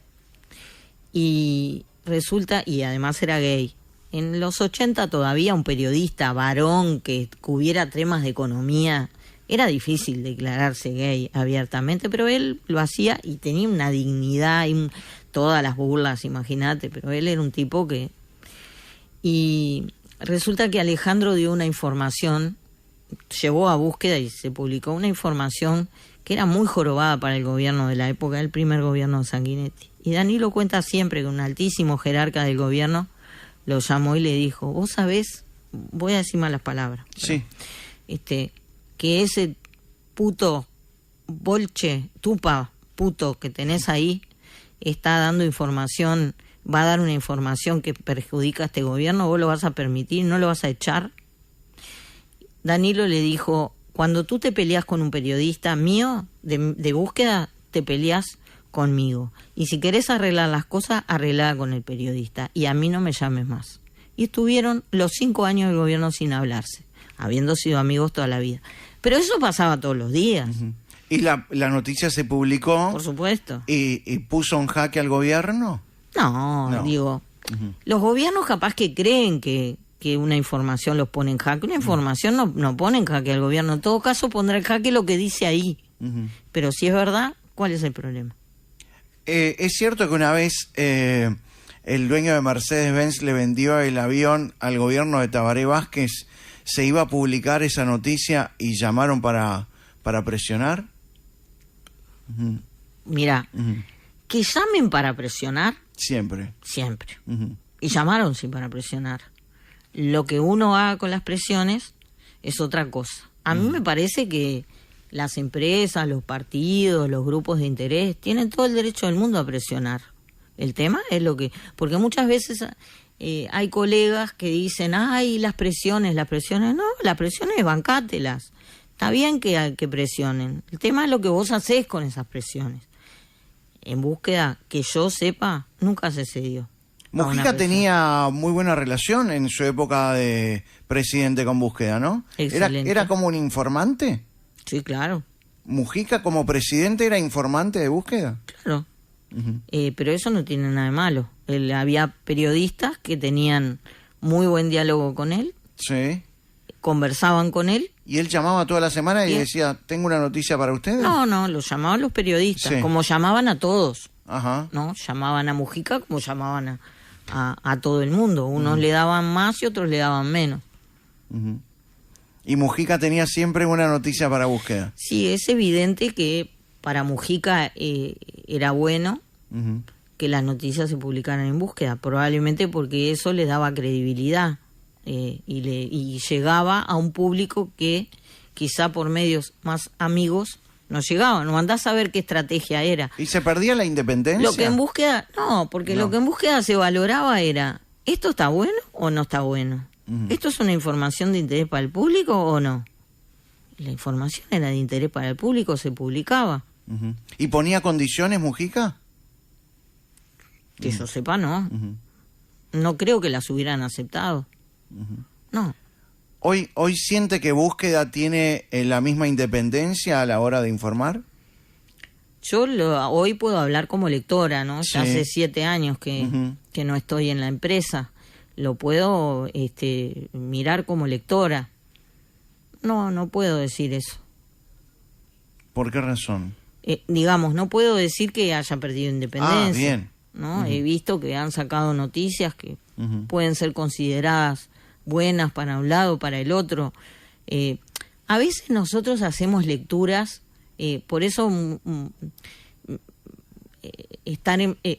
y resulta, y además era gay. En los 80 todavía un periodista varón que hubiera temas de economía, era difícil declararse gay abiertamente, pero él lo hacía y tenía una dignidad y todas las burlas, imagínate, pero él era un tipo que... Y resulta que Alejandro dio una información, llevó a búsqueda y se publicó una información que era muy jorobada para el gobierno de la época, el primer gobierno de Sanguinetti. Y Danilo cuenta siempre que un altísimo jerarca del gobierno lo llamó y le dijo, vos sabés, voy a decir malas palabras, Sí. que ese puto bolche, tupa, puto que tenés ahí, está dando información, va a dar una información que perjudica a este gobierno, vos lo vas a permitir, no lo vas a echar. Danilo le dijo, cuando tú te peleas con un periodista mío de búsqueda, te peleas conmigo. Y si querés arreglar las cosas, arreglá con el periodista. Y a mí no me llames más. Y estuvieron los 5 años del gobierno sin hablarse, habiendo sido amigos toda la vida. Pero eso pasaba todos los días. Uh-huh. ¿Y la noticia se publicó? Por supuesto. ¿Y puso en jaque al gobierno? No. Digo, los gobiernos capaz que creen que una información los pone en jaque. Una información no pone en jaque al gobierno. En todo caso pondrá en jaque lo que dice ahí. Pero si es verdad, ¿cuál es el problema? Es cierto que una vez el dueño de Mercedes-Benz le vendió el avión al gobierno de Tabaré Vázquez. ¿Se iba a publicar esa noticia y llamaron para presionar? Mira, que llamen para presionar. Siempre. Y llamaron sí para presionar. Lo que uno haga con las presiones es otra cosa. A mí me parece que las empresas, los partidos, los grupos de interés tienen todo el derecho del mundo a presionar. El tema es lo que... Porque muchas veces hay colegas que dicen, ay, las presiones. No, las presiones bancátelas. Está bien que presionen. El tema es lo que vos hacés con esas presiones. En búsqueda, que yo sepa, nunca se cedió. Mujica tenía muy buena relación en su época de presidente con Búsqueda, ¿no? Excelente. ¿Era como un informante? Sí, claro. ¿Mujica como presidente era informante de Búsqueda? Claro. Pero eso no tiene nada de malo. Había periodistas que tenían muy buen diálogo con él. Sí. Conversaban con él. ¿Y él llamaba toda la semana y decía, tengo una noticia para ustedes? No, los llamaban los periodistas, Sí. como llamaban a todos. Ajá. ¿No? Llamaban a Mujica como llamaban a todo el mundo. Unos le daban más y otros le daban menos. Y Mujica tenía siempre una noticia para Búsqueda. Sí, es evidente que para Mujica era bueno que las noticias se publicaran en Búsqueda, probablemente porque eso le daba credibilidad y llegaba a un público que quizá por medios más amigos no llegaba. No andás a ver qué estrategia era. ¿Y se perdía la independencia? Lo que en Búsqueda, lo que en Búsqueda se valoraba era, ¿esto está bueno o no está bueno? ¿Esto es una información de interés para el público o no? La información era de interés para el público, se publicaba. ¿Y ponía condiciones Mujica? Que yo sepa, no. No creo que las hubieran aceptado. No. ¿Hoy siente que Búsqueda tiene la misma independencia a la hora de informar? Yo hoy puedo hablar como lectora, ¿no? Ya Sí. hace 7 años que no estoy en la empresa. Lo puedo mirar como lectora. No puedo decir eso. ¿Por qué razón? Digamos, no puedo decir que haya perdido independencia. Ah, bien. ¿No? He visto que han sacado noticias que pueden ser consideradas buenas para un lado, para el otro. A veces nosotros hacemos lecturas, por eso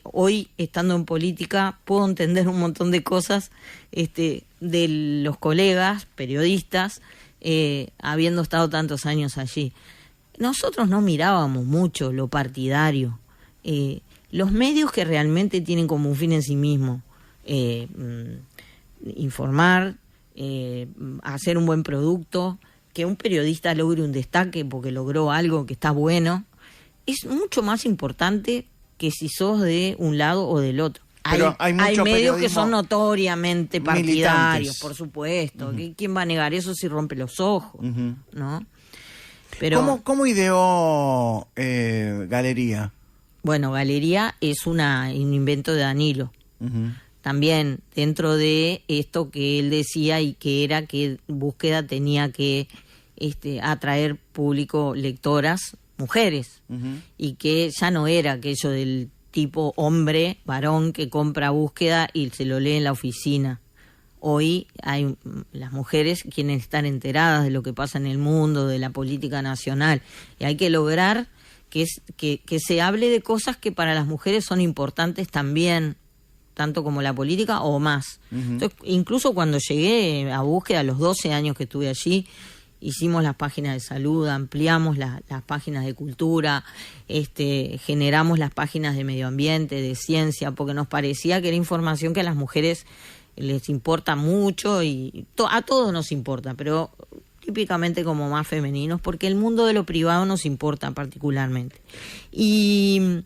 hoy, estando en política, puedo entender un montón de cosas de los colegas periodistas, habiendo estado tantos años allí. Nosotros no mirábamos mucho lo partidario. Los medios que realmente tienen como un fin en sí mismo informar, hacer un buen producto, que un periodista logre un destaque porque logró algo que está bueno, es mucho más importante que si sos de un lado o del otro. Pero hay mucho medios que periodismo son notoriamente partidarios, militantes. por supuesto. ¿Quién va a negar eso si rompe los ojos? ¿No? Pero, ¿Cómo ideó Galería? bueno, Galería es un invento de Danilo. También dentro de esto que él decía y que era que Búsqueda tenía que atraer público, lectoras, mujeres, y que ya no era aquello del tipo hombre, varón, que compra Búsqueda y se lo lee en la oficina. Hoy hay las mujeres quienes están enteradas de lo que pasa en el mundo, de la política nacional, y hay que lograr que se hable de cosas que para las mujeres son importantes también, tanto como la política o más. Entonces, incluso cuando llegué a Búsqueda, a los 12 años que estuve allí, hicimos las páginas de salud, ampliamos las páginas de cultura, generamos las páginas de medio ambiente, de ciencia, porque nos parecía que era información que a las mujeres les importa mucho y a todos nos importa, pero típicamente como más femeninos, porque el mundo de lo privado nos importa particularmente. Y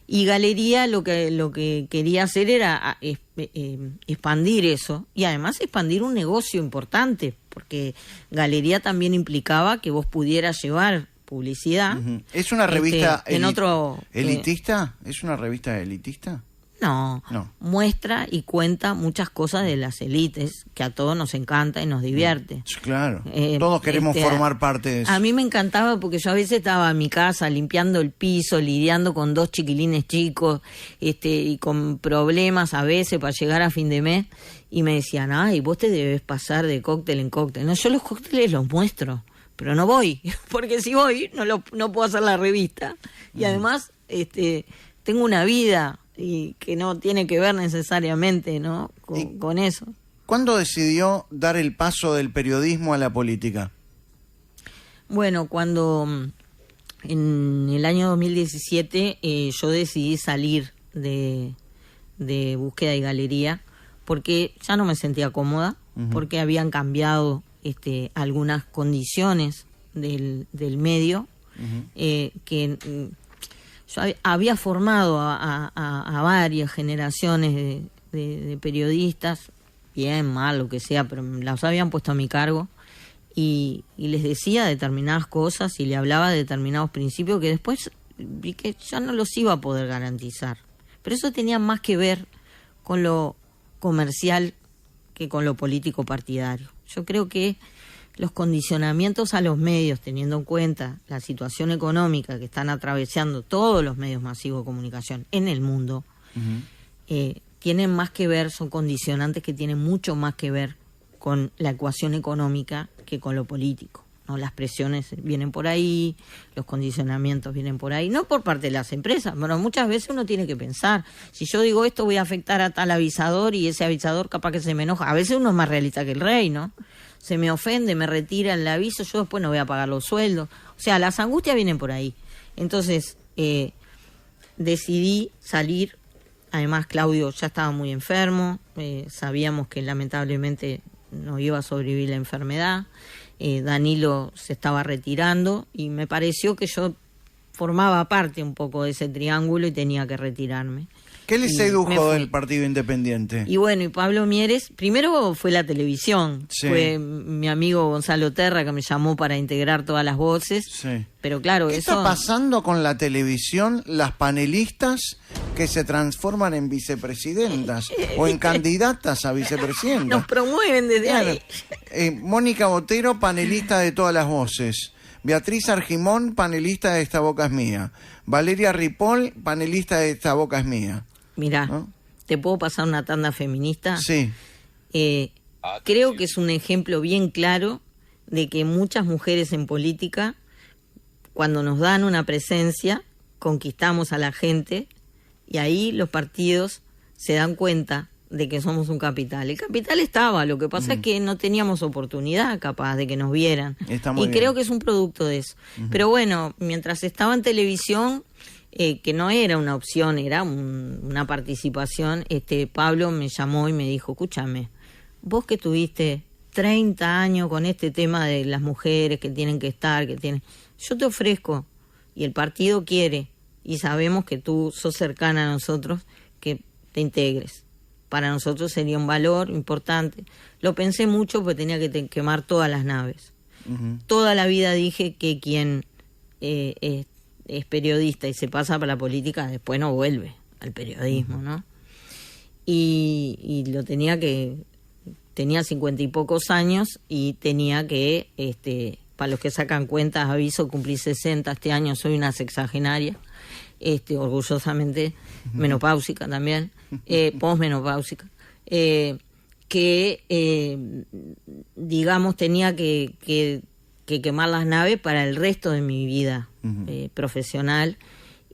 Galería lo que quería hacer era expandir eso, y además expandir un negocio importante, porque Galería también implicaba que vos pudieras llevar publicidad. ¿Es una revista elitista? ¿Es una revista elitista? No, muestra y cuenta muchas cosas de las élites, que a todos nos encanta y nos divierte. Claro, todos queremos formar parte de eso. A mí me encantaba porque yo a veces estaba en mi casa limpiando el piso, lidiando con 2 chiquilines chicos, y con problemas a veces para llegar a fin de mes, y me decían, ay, vos te debes pasar de cóctel en cóctel. No, yo los cócteles los muestro, pero no voy, porque si voy no puedo hacer la revista, y además tengo una vida y que no tiene que ver necesariamente, ¿no? con eso. ¿Cuándo decidió dar el paso del periodismo a la política? Bueno, cuando en el año 2017 yo decidí salir de Búsqueda y Galería, porque ya no me sentía cómoda, porque habían cambiado algunas condiciones del medio, que yo había formado a varias generaciones de periodistas, bien, mal, lo que sea, pero las habían puesto a mi cargo, y les decía determinadas cosas y le hablaba de determinados principios que después vi que ya no los iba a poder garantizar. Pero eso tenía más que ver con lo comercial que con lo político partidario. Yo creo que los condicionamientos a los medios, teniendo en cuenta la situación económica que están atravesando todos los medios masivos de comunicación en el mundo, tienen más que ver, son condicionantes que tienen mucho más que ver con la ecuación económica que con lo político, ¿no? Las presiones vienen por ahí, los condicionamientos vienen por ahí, no por parte de las empresas, pero muchas veces uno tiene que pensar, si yo digo esto voy a afectar a tal avisador y ese avisador capaz que se me enoja, a veces uno es más realista que el rey, ¿no? Se me ofende, me retira el aviso, yo después no voy a pagar los sueldos. O sea, las angustias vienen por ahí. Entonces, decidí salir. Además, Claudio ya estaba muy enfermo. Sabíamos que lamentablemente no iba a sobrevivir la enfermedad. Danilo se estaba retirando y me pareció que yo formaba parte un poco de ese triángulo y tenía que retirarme. ¿Qué le sedujo del Partido Independiente? Y bueno, y Pablo Mieres, primero fue la televisión, fue mi amigo Gonzalo Terra que me llamó para integrar todas las voces, pero claro, ¿Qué eso... está pasando con la televisión, las panelistas que se transforman en vicepresidentas o en candidatas a vicepresidentas? Nos promueven desde ahí. Mónica Botero, panelista de Todas las Voces. Beatriz Argimón, panelista de Esta Boca es Mía. Valeria Ripoll, panelista de Esta Boca es Mía. Mirá, ¿no? ¿Te puedo pasar una tanda feminista? Sí. Creo que es un ejemplo bien claro de que muchas mujeres en política, cuando nos dan una presencia, conquistamos a la gente y ahí los partidos se dan cuenta de que somos un capital. El capital estaba, lo que pasa es que no teníamos oportunidad capaz de que nos vieran. Y creo que es un producto de eso. Pero bueno, mientras estaba en televisión, que no era una opción, era una participación, Pablo me llamó y me dijo, escúchame, vos que tuviste 30 años con este tema de las mujeres que tienen que estar, yo te ofrezco, y el partido quiere, y sabemos que tú sos cercana a nosotros, que te integres. Para nosotros sería un valor importante. Lo pensé mucho porque tenía que quemar todas las naves. Toda la vida dije que quien es periodista y se pasa para la política después no vuelve al periodismo, ¿no? Y lo tenía 50 y pocos años y tenía que, para los que sacan cuentas, aviso, cumplí 60 este año, soy una sexagenaria, orgullosamente menopáusica también, posmenopáusica, digamos, tenía que quemar las naves para el resto de mi vida profesional.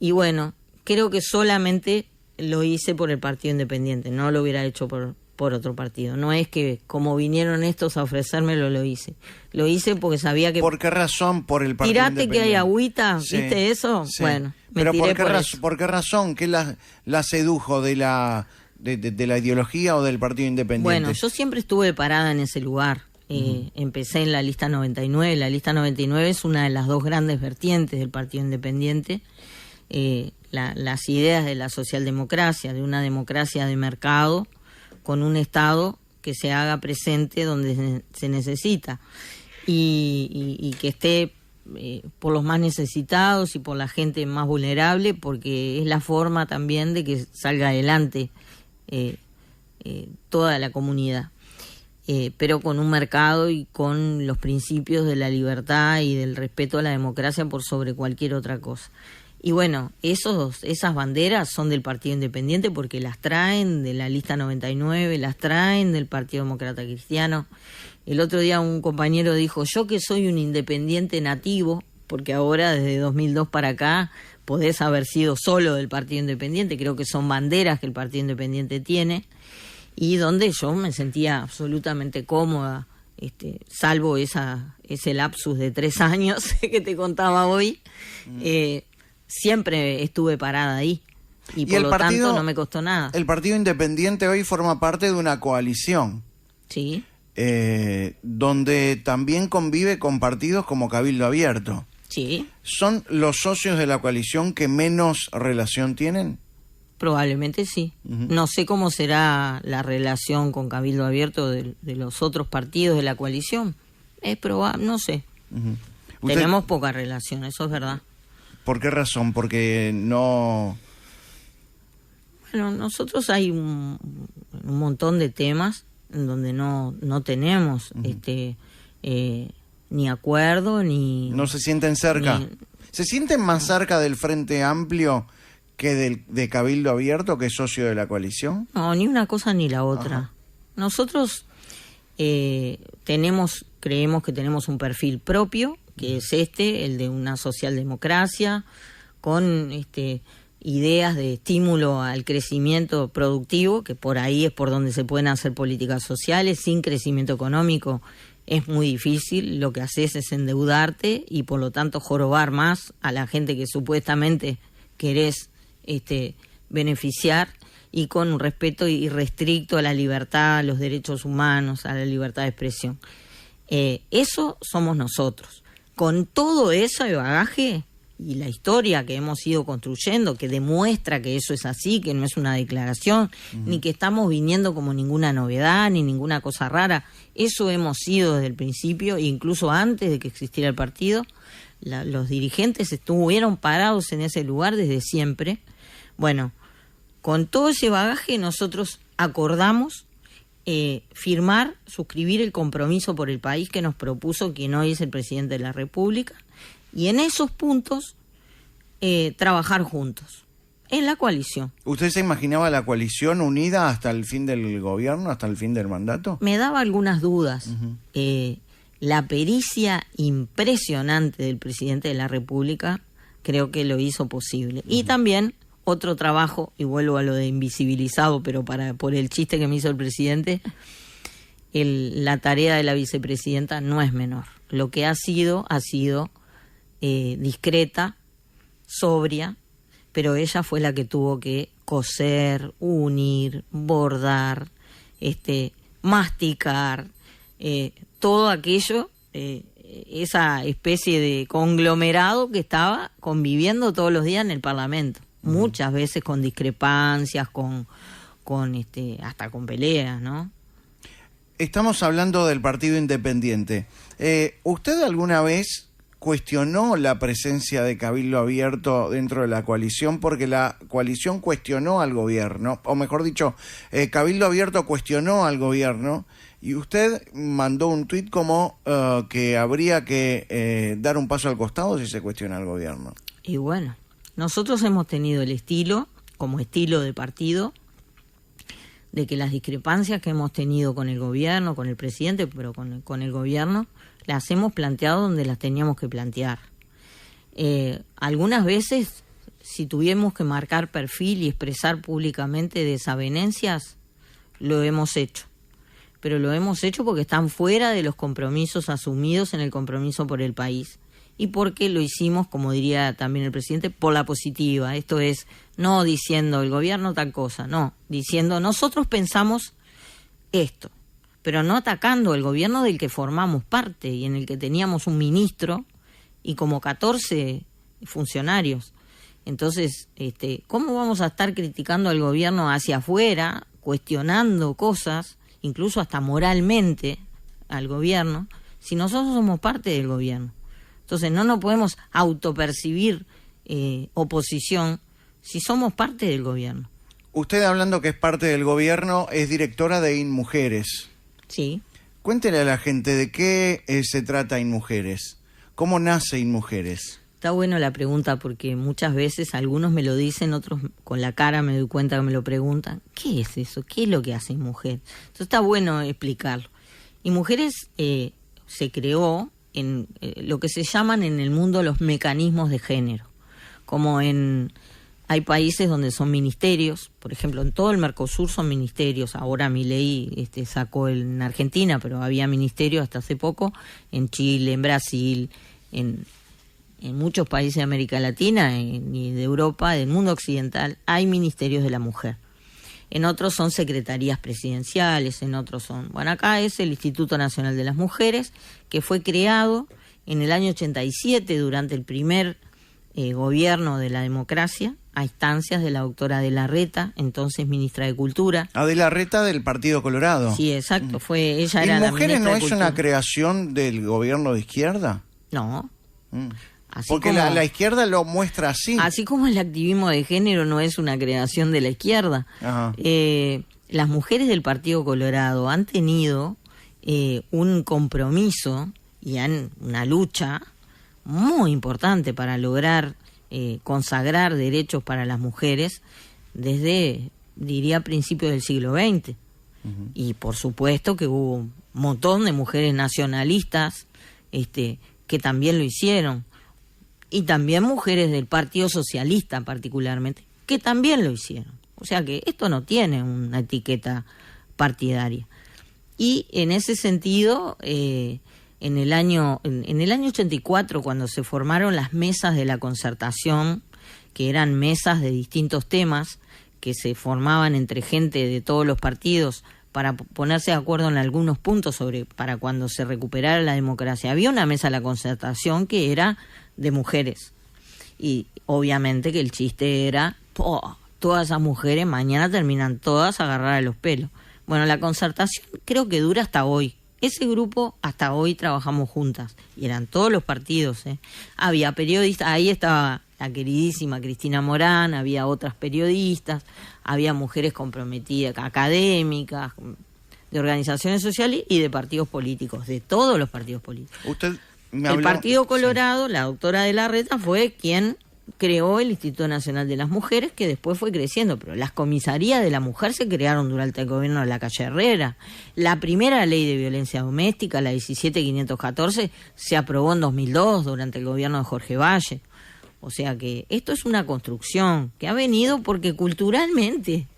Y bueno, creo que solamente lo hice por el Partido Independiente, no lo hubiera hecho por otro partido. No es que como vinieron estos a ofrecérmelo, lo hice. Lo hice porque sabía que... ¿Por qué razón por el Partido Tirate Independiente? que hay agüita, Sí, ¿viste eso? sí. Bueno, me pero tiré ¿por qué razón? ¿Qué la sedujo de la ideología o del Partido Independiente? Bueno, yo siempre estuve parada en ese lugar. Empecé en la lista 99. La lista 99 es una de las dos grandes vertientes del Partido Independiente. Las ideas de la socialdemocracia, de una democracia de mercado, con un Estado que se haga presente donde se necesita y que esté por los más necesitados y por la gente más vulnerable, porque es la forma también de que salga adelante toda la comunidad. Pero con un mercado y con los principios de la libertad y del respeto a la democracia por sobre cualquier otra cosa. Y bueno, esas banderas son del Partido Independiente porque las traen de la lista 99, las traen del Partido Demócrata Cristiano. El otro día un compañero dijo, yo que soy un independiente nativo, porque ahora desde 2002 para acá podés haber sido solo del Partido Independiente, creo que son banderas que el Partido Independiente tiene, y donde yo me sentía absolutamente cómoda, salvo ese lapsus de 3 años que te contaba hoy, siempre estuve parada ahí y por lo tanto no me costó nada. El Partido Independiente hoy forma parte de una coalición. Sí. Donde también convive con partidos como Cabildo Abierto. Sí. ¿Son los socios de la coalición que menos relación tienen? Probablemente sí. No sé cómo será la relación con Cabildo Abierto de los otros partidos de la coalición. Es probable, no sé. Tenemos poca relación, eso es verdad. ¿Por qué razón? Porque no... Bueno, nosotros hay un montón de temas en donde no tenemos ni acuerdo ni... ¿No se sienten cerca? ¿Se sienten más cerca del Frente Amplio que de Cabildo Abierto, que es socio de la coalición? No, ni una cosa ni la otra. Ajá. Nosotros creemos que tenemos un perfil propio, que es el de una socialdemocracia, con ideas de estímulo al crecimiento productivo, que por ahí es por donde se pueden hacer políticas sociales. Sin crecimiento económico es muy difícil, lo que haces es endeudarte y por lo tanto jorobar más a la gente que supuestamente querés beneficiar, y con un respeto irrestricto a la libertad, a los derechos humanos, a la libertad de expresión. Eso somos nosotros. Con todo ese bagaje y la historia que hemos ido construyendo, que demuestra que eso es así, que no es una declaración, ni que estamos viniendo como ninguna novedad, ni ninguna cosa rara. Eso hemos sido desde el principio, incluso antes de que existiera el partido. Los dirigentes estuvieron parados en ese lugar desde siempre. Bueno, con todo ese bagaje nosotros acordamos firmar, suscribir el compromiso por el país que nos propuso quien hoy es el presidente de la República, y en esos puntos trabajar juntos, en la coalición. ¿Usted se imaginaba la coalición unida hasta el fin del gobierno, hasta el fin del mandato? Me daba algunas dudas. La pericia impresionante del presidente de la República creo que lo hizo posible. Y también otro trabajo, y vuelvo a lo de invisibilizado, pero por el chiste que me hizo el presidente, la tarea de la vicepresidenta no es menor. Lo que ha sido discreta, sobria, pero ella fue la que tuvo que coser, unir, bordar, masticar, todo aquello esa especie de conglomerado que estaba conviviendo todos los días en el Parlamento, muchas veces con discrepancias, con hasta con peleas, ¿no? Estamos hablando del Partido Independiente. ¿Usted alguna vez cuestionó la presencia de Cabildo Abierto dentro de la coalición? Porque la coalición cuestionó al gobierno, o mejor dicho, Cabildo Abierto cuestionó al gobierno, y usted mandó un tuit como que habría que dar un paso al costado si se cuestiona al gobierno. Y bueno, nosotros hemos tenido el estilo, como estilo de partido, de que las discrepancias que hemos tenido con el gobierno, con el presidente, pero con el gobierno, las hemos planteado donde las teníamos que plantear. Algunas veces, si tuviéramos que marcar perfil y expresar públicamente desavenencias, lo hemos hecho. Pero lo hemos hecho porque están fuera de los compromisos asumidos en el compromiso por el país. Y porque lo hicimos, como diría también el presidente, por la positiva. Esto es, no diciendo el gobierno tal cosa, no, diciendo nosotros pensamos esto, pero no atacando el gobierno del que formamos parte y en el que teníamos un ministro y como 14 funcionarios. Entonces, ¿cómo vamos a estar criticando al gobierno hacia afuera, cuestionando cosas, incluso hasta moralmente al gobierno, si nosotros somos parte del gobierno? Entonces no nos podemos autopercibir oposición si somos parte del gobierno. Usted, hablando que es parte del gobierno, es directora de InMujeres. Sí. Cuéntele a la gente de qué se trata InMujeres. ¿Cómo nace InMujeres? Está bueno la pregunta porque muchas veces algunos me lo dicen, otros con la cara me doy cuenta que me lo preguntan. ¿Qué es eso? ¿Qué es lo que hace InMujeres? Entonces está bueno explicarlo. InMujeres se creó en lo que se llaman en el mundo los mecanismos de género, como hay países donde son ministerios, por ejemplo en todo el Mercosur son ministerios, ahora Milei sacó en Argentina, pero había ministerios hasta hace poco, en Chile, en Brasil, en muchos países de América Latina y de Europa, del mundo occidental, hay ministerios de la mujer. En otros son secretarías presidenciales, en otros son... Bueno, acá es el Instituto Nacional de las Mujeres, que fue creado en el año 87 durante el primer gobierno de la democracia, a instancias de la doctora Adela Reta, entonces ministra de Cultura. Adela Reta del Partido Colorado. Sí, exacto. Ella era la ministra de Cultura. ¿InMujeres no es una creación del gobierno de izquierda? No. Porque como, la izquierda lo muestra así. Así como el activismo de género no es una creación de la izquierda. Las mujeres del Partido Colorado han tenido un compromiso y una lucha muy importante para lograr consagrar derechos para las mujeres desde, diría, principios del siglo XX. Y por supuesto que hubo un montón de mujeres nacionalistas que también lo hicieron. Y también mujeres del Partido Socialista particularmente, que también lo hicieron. O sea que esto no tiene una etiqueta partidaria. Y en ese sentido, en el año 84, cuando se formaron las mesas de la concertación, que eran mesas de distintos temas, que se formaban entre gente de todos los partidos para ponerse de acuerdo en algunos puntos para cuando se recuperara la democracia. Había una mesa de la concertación que era de mujeres. Y obviamente que el chiste era, todas esas mujeres mañana terminan todas agarradas de los pelos. Bueno, la concertación creo que dura hasta hoy. Ese grupo hasta hoy trabajamos juntas. Y eran todos los partidos. Había periodistas, ahí estaba la queridísima Cristina Morán, había otras periodistas, había mujeres comprometidas, académicas, de organizaciones sociales y de partidos políticos, de todos los partidos políticos. El Partido Colorado, sí. La doctora Adela Reta fue quien creó el Instituto Nacional de las Mujeres, que después fue creciendo, pero las comisarías de la mujer se crearon durante el gobierno de Lacalle Herrera. La primera ley de violencia doméstica, la 17514, se aprobó en 2002 durante el gobierno de Jorge Valle. O sea que esto es una construcción que ha venido porque culturalmente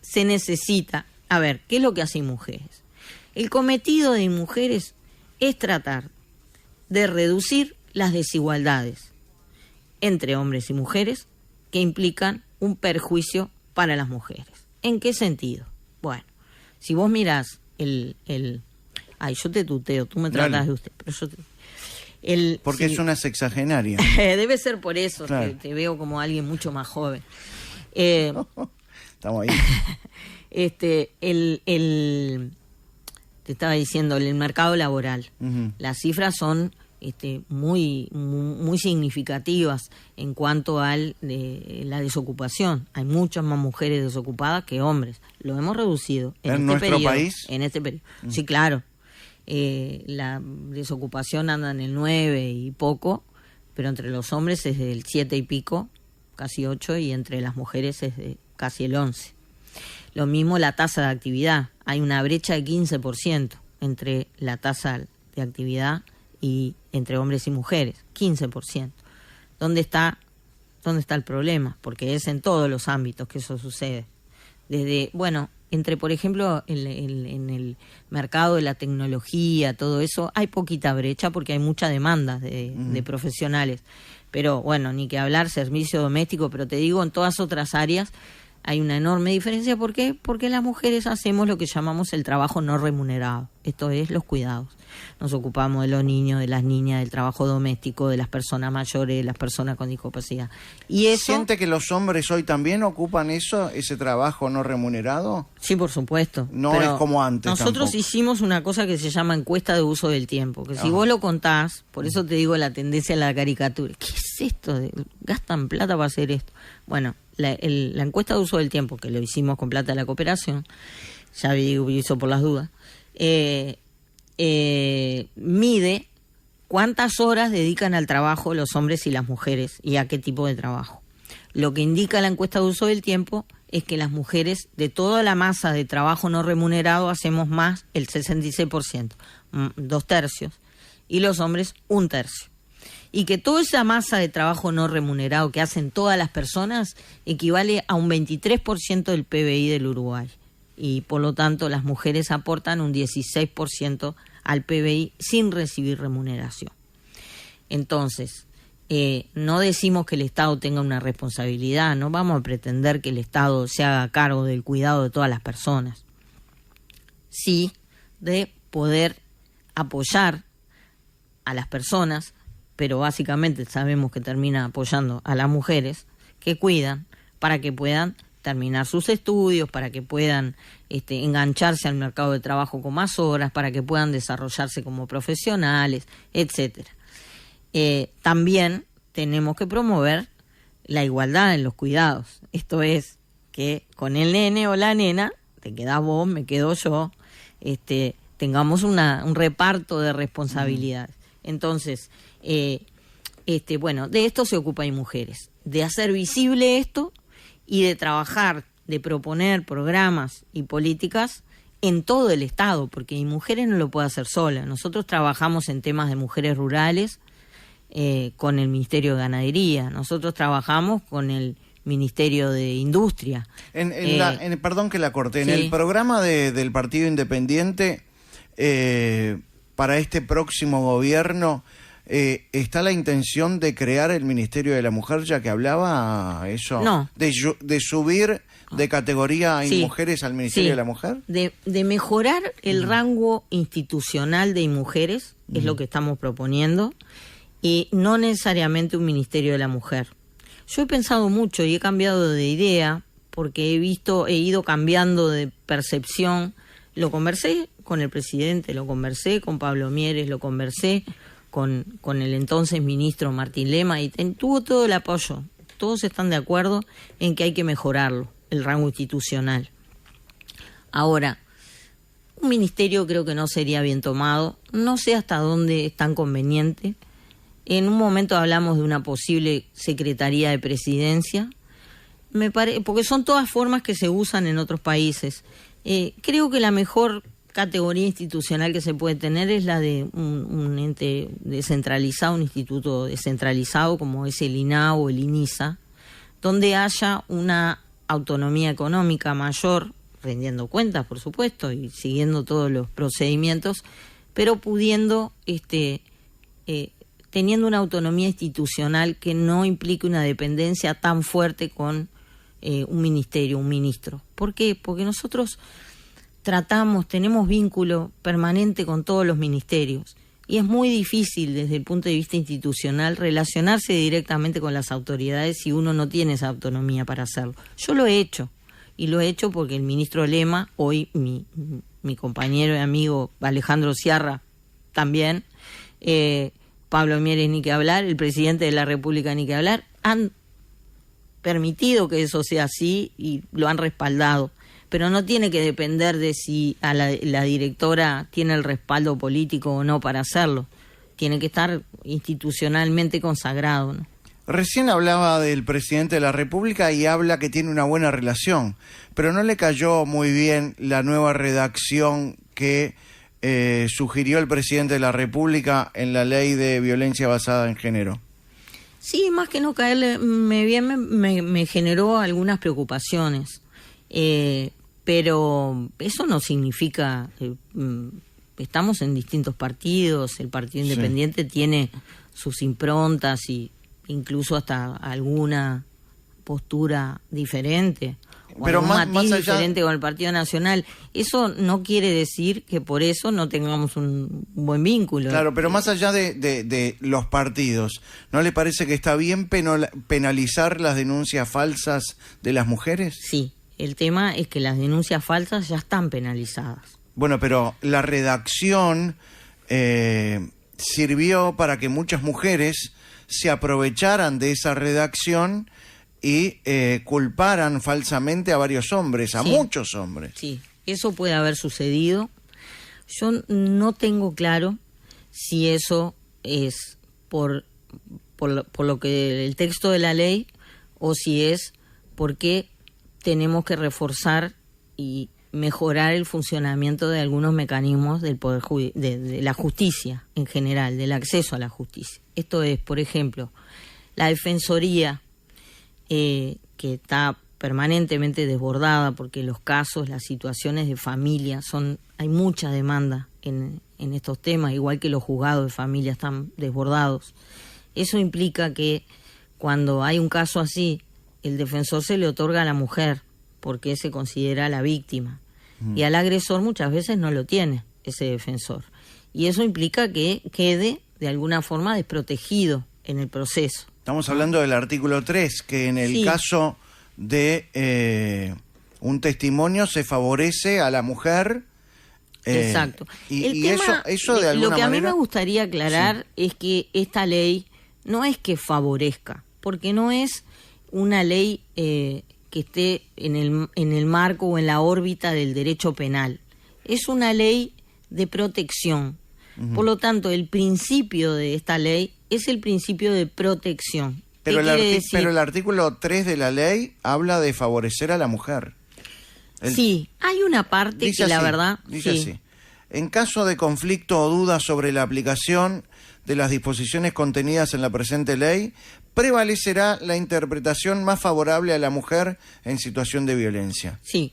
se necesita. A ver, ¿qué es lo que hace InMujeres? El cometido de InMujeres es tratar de reducir las desigualdades entre hombres y mujeres que implican un perjuicio para las mujeres. ¿En qué sentido? Bueno, si vos mirás yo te tuteo, tú me tratás de usted, pero Porque sí. es una sexagenaria. Debe ser por eso, Claro. te veo como alguien mucho más joven. Estamos ahí. Te estaba diciendo, el mercado laboral. Ujú. Las cifras son muy significativas en cuanto a la desocupación. Hay muchas más mujeres desocupadas que hombres. Lo hemos reducido ¿En este nuestro periodo, país? En este periodo. Sí, claro. La desocupación anda en el 9 y poco, pero entre los hombres es del 7 y pico, casi 8, y entre las mujeres es de casi el 11. Lo mismo la tasa de actividad. Hay una brecha de 15% entre la tasa de actividad y entre hombres y mujeres. 15%. ¿Dónde está el problema? Porque es en todos los ámbitos que eso sucede. Desde, entre, por ejemplo, en el mercado de la tecnología, todo eso, hay poquita brecha porque hay mucha demanda de profesionales. Pero, ni que hablar, servicio doméstico, pero te digo, en todas otras áreas hay una enorme diferencia. ¿Por qué? Porque las mujeres hacemos lo que llamamos el trabajo no remunerado. Esto es los cuidados. Nos ocupamos de los niños, de las niñas, del trabajo doméstico, de las personas mayores, de las personas con discapacidad. Y eso, ¿Siente que los hombres hoy también ocupan ese trabajo no remunerado? sí, por supuesto. No pero es como antes Nosotros tampoco. hicimos una cosa que se llama encuesta de uso del tiempo, que si vos lo contás, por eso te digo la tendencia a la caricatura. ¿Qué es esto? ¿Gastan plata para hacer esto? Bueno, la encuesta de uso del tiempo, que lo hicimos con plata de la cooperación, ya hizo por las dudas, mide cuántas horas dedican al trabajo los hombres y las mujeres y a qué tipo de trabajo. Lo que indica la encuesta de uso del tiempo es que las mujeres, de toda la masa de trabajo no remunerado, hacemos más el 66%, 2/3, y los hombres 1/3. Y que toda esa masa de trabajo no remunerado que hacen todas las personas equivale a un 23% del PBI del Uruguay. Y por lo tanto las mujeres aportan un 16% al PBI sin recibir remuneración. Entonces, no decimos que el Estado tenga una responsabilidad, no vamos a pretender que el Estado se haga cargo del cuidado de todas las personas. Sí, de poder apoyar a las personas, pero básicamente sabemos que termina apoyando a las mujeres que cuidan para que puedan terminar sus estudios, para que puedan engancharse al mercado de trabajo con más horas, para que puedan desarrollarse como profesionales, etcétera. También tenemos que promover la igualdad en los cuidados. Esto es que con el nene o la nena, te quedás vos, me quedo yo, tengamos un reparto de responsabilidades. Entonces, de esto se ocupan mujeres, de hacer visible esto y de trabajar, de proponer programas y políticas en todo el Estado, porque mujeres no lo puede hacer sola. Nosotros trabajamos en temas de mujeres rurales con el Ministerio de Ganadería, nosotros trabajamos con el Ministerio de Industria. Perdón que la corté, en sí. el programa del Partido Independiente para este próximo gobierno ¿está la intención de crear el Ministerio de la Mujer, ya que hablaba eso? No. ¿De subir de categoría a mujeres al Ministerio de la Mujer? De mejorar el rango institucional de mujeres, es lo que estamos proponiendo, y no necesariamente un Ministerio de la Mujer. Yo he pensado mucho y he cambiado de idea, porque he ido cambiando de percepción. Lo conversé con el presidente, lo conversé con Pablo Mieres, lo conversé con el entonces ministro Martín Lema, y tuvo todo el apoyo. Todos están de acuerdo en que hay que mejorarlo, el rango institucional. Ahora, un ministerio creo que no sería bien tomado, no sé hasta dónde es tan conveniente. En un momento hablamos de una posible Secretaría de Presidencia, porque son todas formas que se usan en otros países. Creo que la mejor categoría institucional que se puede tener es la de un ente descentralizado, un instituto descentralizado como es el INAO o el INISA, donde haya una autonomía económica mayor, rindiendo cuentas, por supuesto, y siguiendo todos los procedimientos, pero pudiendo, teniendo una autonomía institucional que no implique una dependencia tan fuerte con un ministerio, un ministro. ¿Por qué? Porque nosotros tenemos vínculo permanente con todos los ministerios, y es muy difícil desde el punto de vista institucional relacionarse directamente con las autoridades si uno no tiene esa autonomía para hacerlo. Yo lo he hecho, y lo he hecho porque el ministro Lema, hoy mi compañero y amigo Alejandro Sciarra también, Pablo Mieres ni que hablar, el presidente de la República ni que hablar, han permitido que eso sea así y lo han respaldado. Pero no tiene que depender de si a la directora tiene el respaldo político o no para hacerlo. Tiene que estar institucionalmente consagrado, ¿no? Recién hablaba del presidente de la República y habla que tiene una buena relación, pero no le cayó muy bien la nueva redacción que sugirió el presidente de la República en la ley de violencia basada en género. Sí, más que no caerle me generó algunas preocupaciones. Pero eso no significa, estamos en distintos partidos, el Partido Independiente tiene sus improntas y incluso hasta alguna postura diferente, o pero algún matiz diferente con el Partido Nacional. Eso no quiere decir que por eso no tengamos un buen vínculo. Claro, pero más allá de los partidos, ¿no le parece que está bien penalizar las denuncias falsas de las mujeres? Sí. El tema es que las denuncias falsas ya están penalizadas. Bueno, pero la redacción sirvió para que muchas mujeres se aprovecharan de esa redacción y culparan falsamente a varios hombres, a muchos hombres. Sí, eso puede haber sucedido. Yo no tengo claro si eso es por lo que el texto de la ley o si es porque tenemos que reforzar y mejorar el funcionamiento de algunos mecanismos del poder de la justicia en general, del acceso a la justicia. Esto es, por ejemplo, la Defensoría, que está permanentemente desbordada porque los casos, las situaciones de familia, hay mucha demanda en estos temas, igual que los juzgados de familia están desbordados. Eso implica que cuando hay un caso así, el defensor se le otorga a la mujer porque se considera la víctima. Y al agresor muchas veces no lo tiene ese defensor. Y eso implica que quede de alguna forma desprotegido en el proceso. Estamos hablando del artículo 3, que en el caso de un testimonio se favorece a la mujer. Exacto. Y eso de alguna lo que a mí manera... me gustaría aclarar es que esta ley no es que favorezca, porque no es una ley que esté en el marco o en la órbita del derecho penal. Es una ley de protección. Por lo tanto, el principio de esta ley es el principio de protección. Pero el artículo 3 de la ley habla de favorecer a la mujer. Sí, hay una parte que la verdad... Dice así. En caso de conflicto o duda sobre la aplicación de las disposiciones contenidas en la presente ley, prevalecerá la interpretación más favorable a la mujer en situación de violencia. Sí,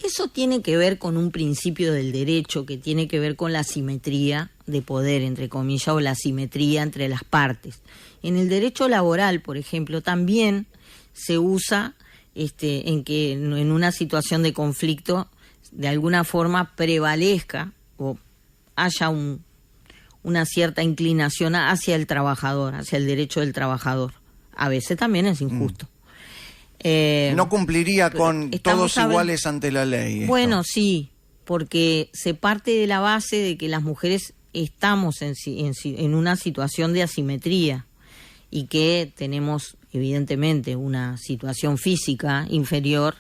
eso tiene que ver con un principio del derecho que tiene que ver con la simetría de poder, entre comillas, o la simetría entre las partes. En el derecho laboral, por ejemplo, también se usa en que en una situación de conflicto de alguna forma prevalezca o haya una cierta inclinación hacia el trabajador, hacia el derecho del trabajador. A veces también es injusto. No cumpliría con todos iguales ante la ley. Esto. Bueno, sí, porque se parte de la base de que las mujeres estamos en una situación de asimetría y que tenemos evidentemente una situación física inferior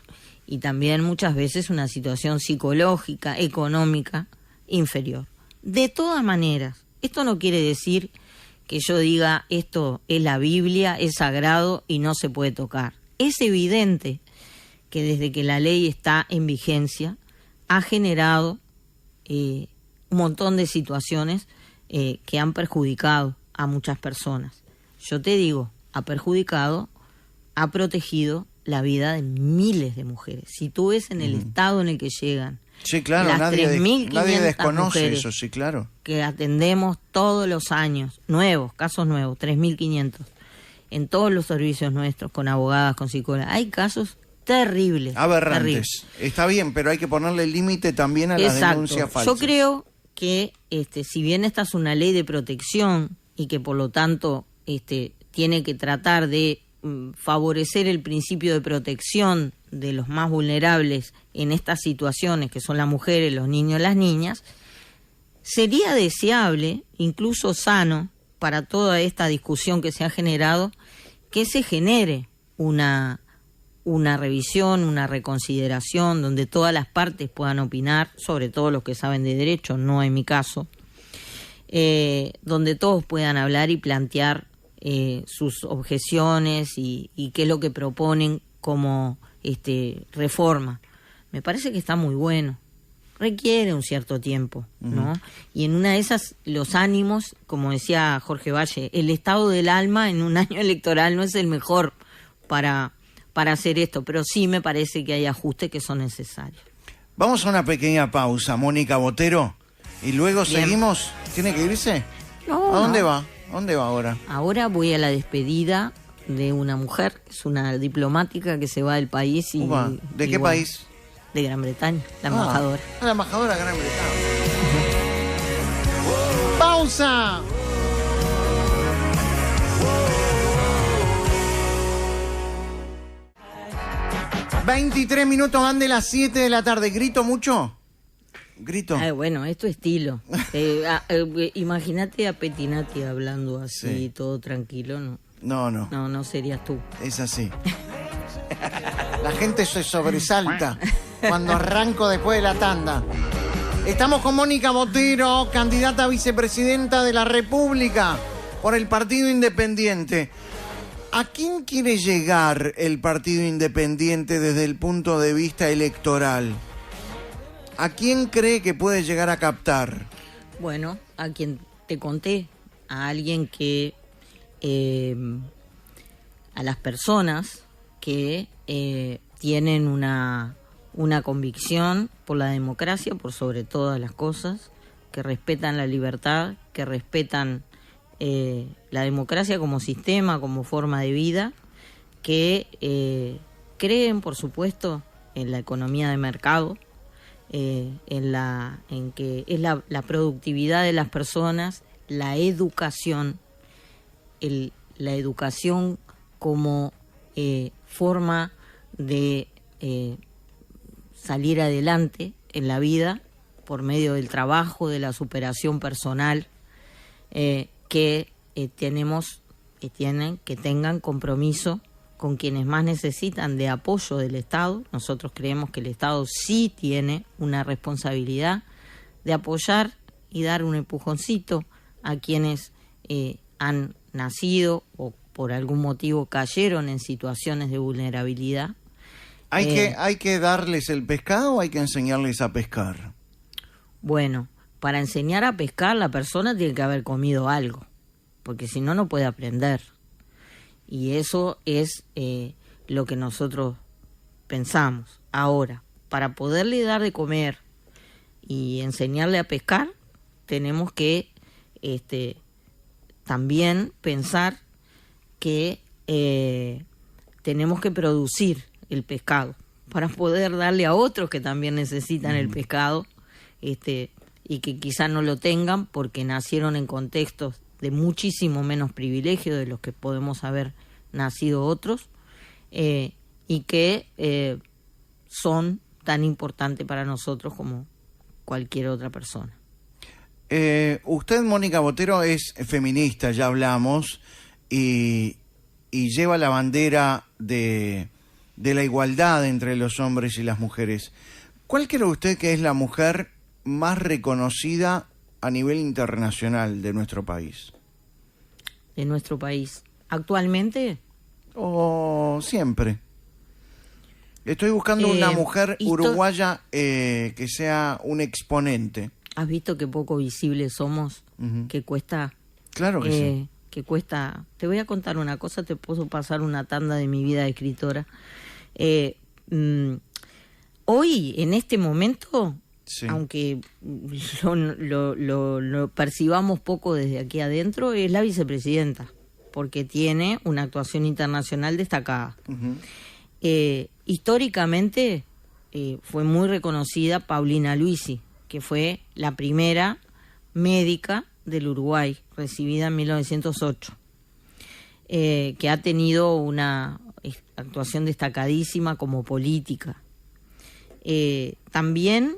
y también muchas veces una situación psicológica, económica inferior. De todas maneras, esto no quiere decir que yo diga esto es la Biblia, es sagrado y no se puede tocar. Es evidente que desde que la ley está en vigencia ha generado un montón de situaciones que han perjudicado a muchas personas. Yo te digo, ha perjudicado, ha protegido la vida de miles de mujeres. Si tú ves en el estado en el que llegan, sí, claro, las nadie 3.500 desconoce eso, sí, claro. Que atendemos todos los años, casos nuevos, 3.500, en todos los servicios nuestros, con abogadas, con psicólogas. Hay casos terribles. Aberrantes. Está bien, pero hay que ponerle límite también a la denuncia falsa. Yo creo que si bien esta es una ley de protección y que por lo tanto tiene que tratar de favorecer el principio de protección de los más vulnerables en estas situaciones, que son las mujeres, los niños y las niñas, sería deseable, incluso sano, para toda esta discusión que se ha generado, que se genere una revisión, una reconsideración, donde todas las partes puedan opinar, sobre todo los que saben de derecho, no en mi caso, donde todos puedan hablar y plantear sus objeciones y qué es lo que proponen como reforma. Me parece que está muy bueno. Requiere un cierto tiempo, ¿no? Y en una de esas, los ánimos, como decía Jorge Valle, el estado del alma en un año electoral no es el mejor para hacer esto, pero sí me parece que hay ajustes que son necesarios. Vamos a una pequeña pausa, Mónica Botero, y luego Bien. seguimos. ¿Tiene que irse? No, ¿A dónde no. va? ¿A dónde va ahora? Ahora voy a la despedida de una mujer, que es una diplomática que se va del país. Upa, ¿de y qué bueno, país? De Gran Bretaña, la embajadora. La embajadora de Gran Bretaña. ¡Pausa! ...23 minutos van de las 7 de la tarde. ¿Grito mucho? ¿Grito? Bueno, es tu estilo. Imagínate a Pettinati hablando así, Sí. todo tranquilo, ¿no? No, No serías tú. es así. La gente se sobresalta cuando arranco después de la tanda. Estamos con Mónica Botero, candidata a vicepresidenta de la República por el Partido Independiente. ¿A quién quiere llegar el Partido Independiente desde el punto de vista electoral? ¿A quién cree que puede llegar a captar? Bueno, a quien te conté, a alguien que... a las personas que tienen una convicción por la democracia, por sobre todas las cosas, que respetan la libertad, que respetan la democracia como sistema, como forma de vida, que creen, por supuesto, en la economía de mercado, en que es la productividad de las personas, la educación, la educación como forma de salir adelante en la vida por medio del trabajo, de la superación personal, que tengan compromiso con quienes más necesitan de apoyo del Estado. Nosotros creemos que el Estado sí tiene una responsabilidad de apoyar y dar un empujoncito a quienes han nacido o por algún motivo cayeron en situaciones de vulnerabilidad. ¿Hay que darles el pescado o hay que enseñarles a pescar? Bueno, para enseñar a pescar la persona tiene que haber comido algo, porque si no, no puede aprender. Y eso es lo que nosotros pensamos. Ahora, para poderle dar de comer y enseñarle a pescar, tenemos que también pensar que tenemos que producir el pescado para poder darle a otros que también necesitan el pescado y que quizás no lo tengan porque nacieron en contextos de muchísimo menos privilegio de los que podemos haber nacido otros y que son tan importantes para nosotros como cualquier otra persona. Usted, Mónica Botero, es feminista, ya hablamos, y lleva la bandera de la igualdad entre los hombres y las mujeres. ¿Cuál cree usted que es la mujer más reconocida a nivel internacional de nuestro país? De nuestro país. ¿Actualmente? ¿O siempre? Estoy buscando una mujer uruguaya que sea un exponente. ¿Has visto qué poco visibles somos? Ujú. Que cuesta... Claro que sí. Que cuesta... Te voy a contar una cosa, te puedo pasar una tanda de mi vida de escritora. Hoy, en este momento, Sí. aunque lo percibamos poco desde aquí adentro, es la vicepresidenta, porque tiene una actuación internacional destacada. Ujú. Históricamente fue muy reconocida Paulina Luisi, que fue la primera médica del Uruguay, recibida en 1908, que ha tenido una actuación destacadísima como política. También,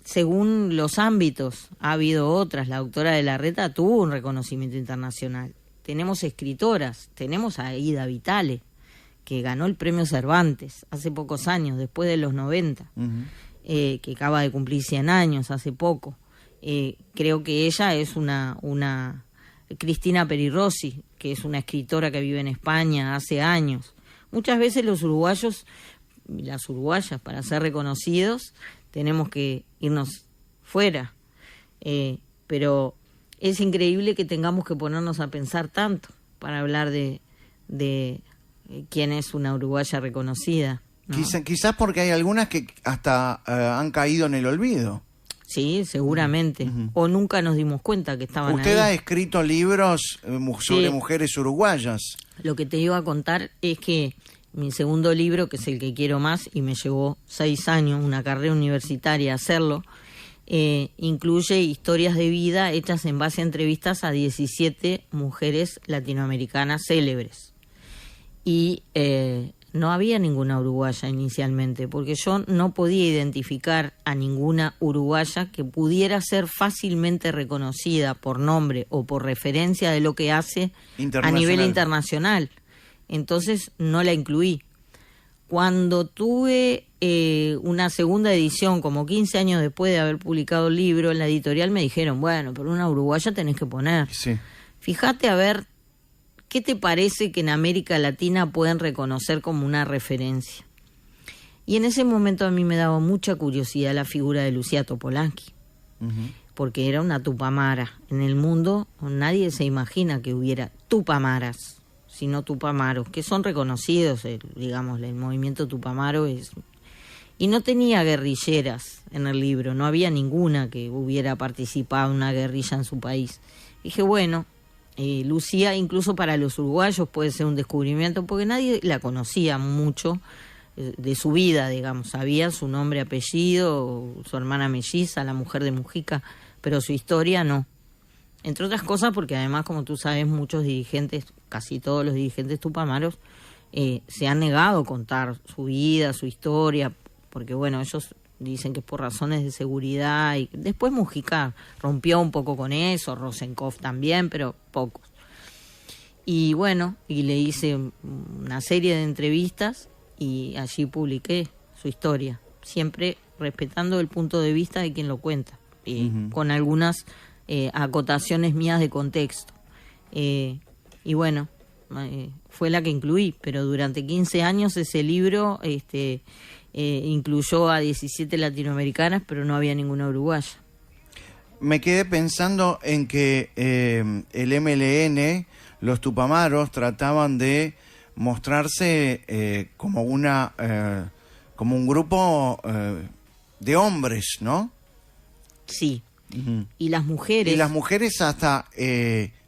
según los ámbitos, ha habido otras. La doctora de Larreta tuvo un reconocimiento internacional. Tenemos escritoras, tenemos a Aida Vitale, que ganó el premio Cervantes hace pocos años, después de los 90, que acaba de cumplir 100 años hace poco. Creo que ella es una Cristina Peri Rossi, que es una escritora que vive en España hace años. Muchas veces los uruguayos y las uruguayas, para ser reconocidos, tenemos que irnos fuera. Pero es increíble que tengamos que ponernos a pensar tanto para hablar de quién es una uruguaya reconocida, ¿no? Quizás porque hay algunas que hasta han caído en el olvido. Sí, seguramente. O nunca nos dimos cuenta que estaban ahí. Usted ha escrito libros sobre mujeres uruguayas. Lo que te iba a contar es que mi segundo libro, que es el que quiero más, y me llevó 6 años, una carrera universitaria hacerlo, incluye historias de vida hechas en base a entrevistas a 17 mujeres latinoamericanas célebres. Y no había ninguna uruguaya inicialmente, porque yo no podía identificar a ninguna uruguaya que pudiera ser fácilmente reconocida por nombre o por referencia de lo que hace a nivel internacional. Entonces no la incluí. Cuando tuve una segunda edición, como 15 años después de haber publicado el libro, en la editorial me dijeron, bueno, pero una uruguaya tenés que poner. Sí. Fíjate a ver, ¿qué te parece que en América Latina pueden reconocer como una referencia? Y en ese momento a mí me daba mucha curiosidad la figura de Lucía Topolansky, porque era una tupamara. En el mundo nadie se imagina que hubiera tupamaras, sino tupamaros, que son reconocidos, digamos, el movimiento tupamaro es... Y no tenía guerrilleras en el libro, no había ninguna que hubiera participado en una guerrilla en su país. Dije, bueno, Lucía, incluso para los uruguayos puede ser un descubrimiento, porque nadie la conocía mucho de su vida, digamos. Sabía su nombre, apellido, su hermana melliza, la mujer de Mujica, pero su historia no. Entre otras cosas porque además, como tú sabes, muchos dirigentes, casi todos los dirigentes tupamaros, se han negado a contar su vida, su historia, porque bueno, ellos dicen que es por razones de seguridad, y después Mujica rompió un poco con eso, Rosenkopf también, pero pocos. Y bueno, y le hice una serie de entrevistas y allí publiqué su historia, siempre respetando el punto de vista de quien lo cuenta, con algunas acotaciones mías de contexto. Y bueno, fue la que incluí, pero durante 15 años ese libro incluyó a 17 latinoamericanas, pero no había ninguna uruguaya. Me quedé pensando en que el MLN, los tupamaros, trataban de mostrarse como un grupo de hombres, ¿no? Sí. Y las mujeres... Y las mujeres hasta,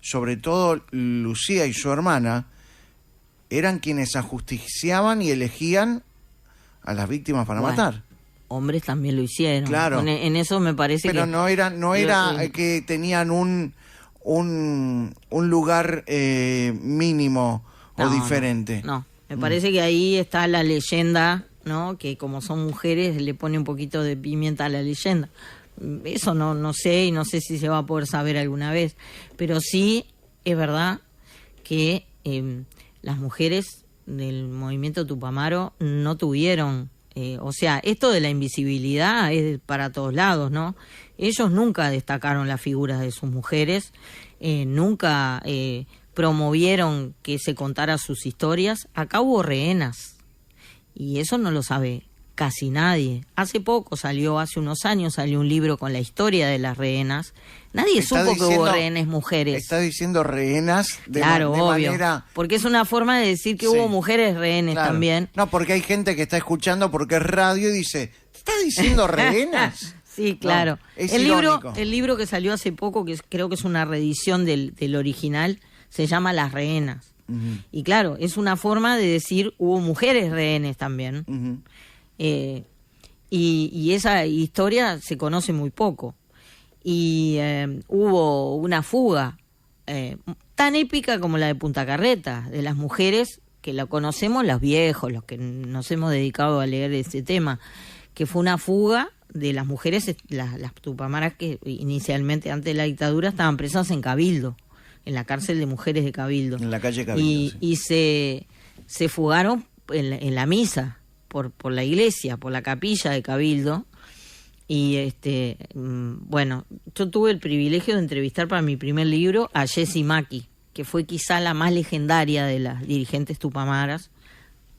sobre todo Lucía y su hermana, eran quienes ajusticiaban y elegían a las víctimas para matar. Hombres también lo hicieron. Claro. En eso me parece pero que... no era que tenían un lugar mínimo o diferente. No, me parece que ahí está la leyenda, ¿no? Que como son mujeres le pone un poquito de pimienta a la leyenda. Eso no sé, y no sé si se va a poder saber alguna vez. Pero sí es verdad que las mujeres del movimiento tupamaro no tuvieron... o sea, esto de la invisibilidad es para todos lados, ¿no? Ellos nunca destacaron las figuras de sus mujeres, nunca promovieron que se contara sus historias. Acá hubo rehenas, y eso no lo sabe casi nadie. Hace unos años salió un libro con la historia de las rehenas. Nadie supo que hubo rehenes mujeres. Está diciendo rehenas de obvio, manera... porque es una forma de decir que hubo mujeres rehenes también. No, porque hay gente que está escuchando porque es radio y dice, ¿está diciendo rehenas? Sí, claro. No, es el libro que salió hace poco, que creo que es una reedición del original, se llama Las rehenas. Y claro, es una forma de decir hubo mujeres rehenes también. Y Y esa historia se conoce muy poco. Y hubo una fuga tan épica como la de Punta Carreta, de las mujeres que la conocemos, los viejos, los que nos hemos dedicado a leer ese tema, que fue una fuga de las mujeres, las tupamaras que inicialmente antes de la dictadura estaban presas en Cabildo, en la cárcel de mujeres de Cabildo. En la calle Cabildo. Y se fugaron en la misa, por la iglesia, por la capilla de Cabildo. Y bueno, yo tuve el privilegio de entrevistar para mi primer libro a Jessie Maki, que fue quizá la más legendaria de las dirigentes tupamaras,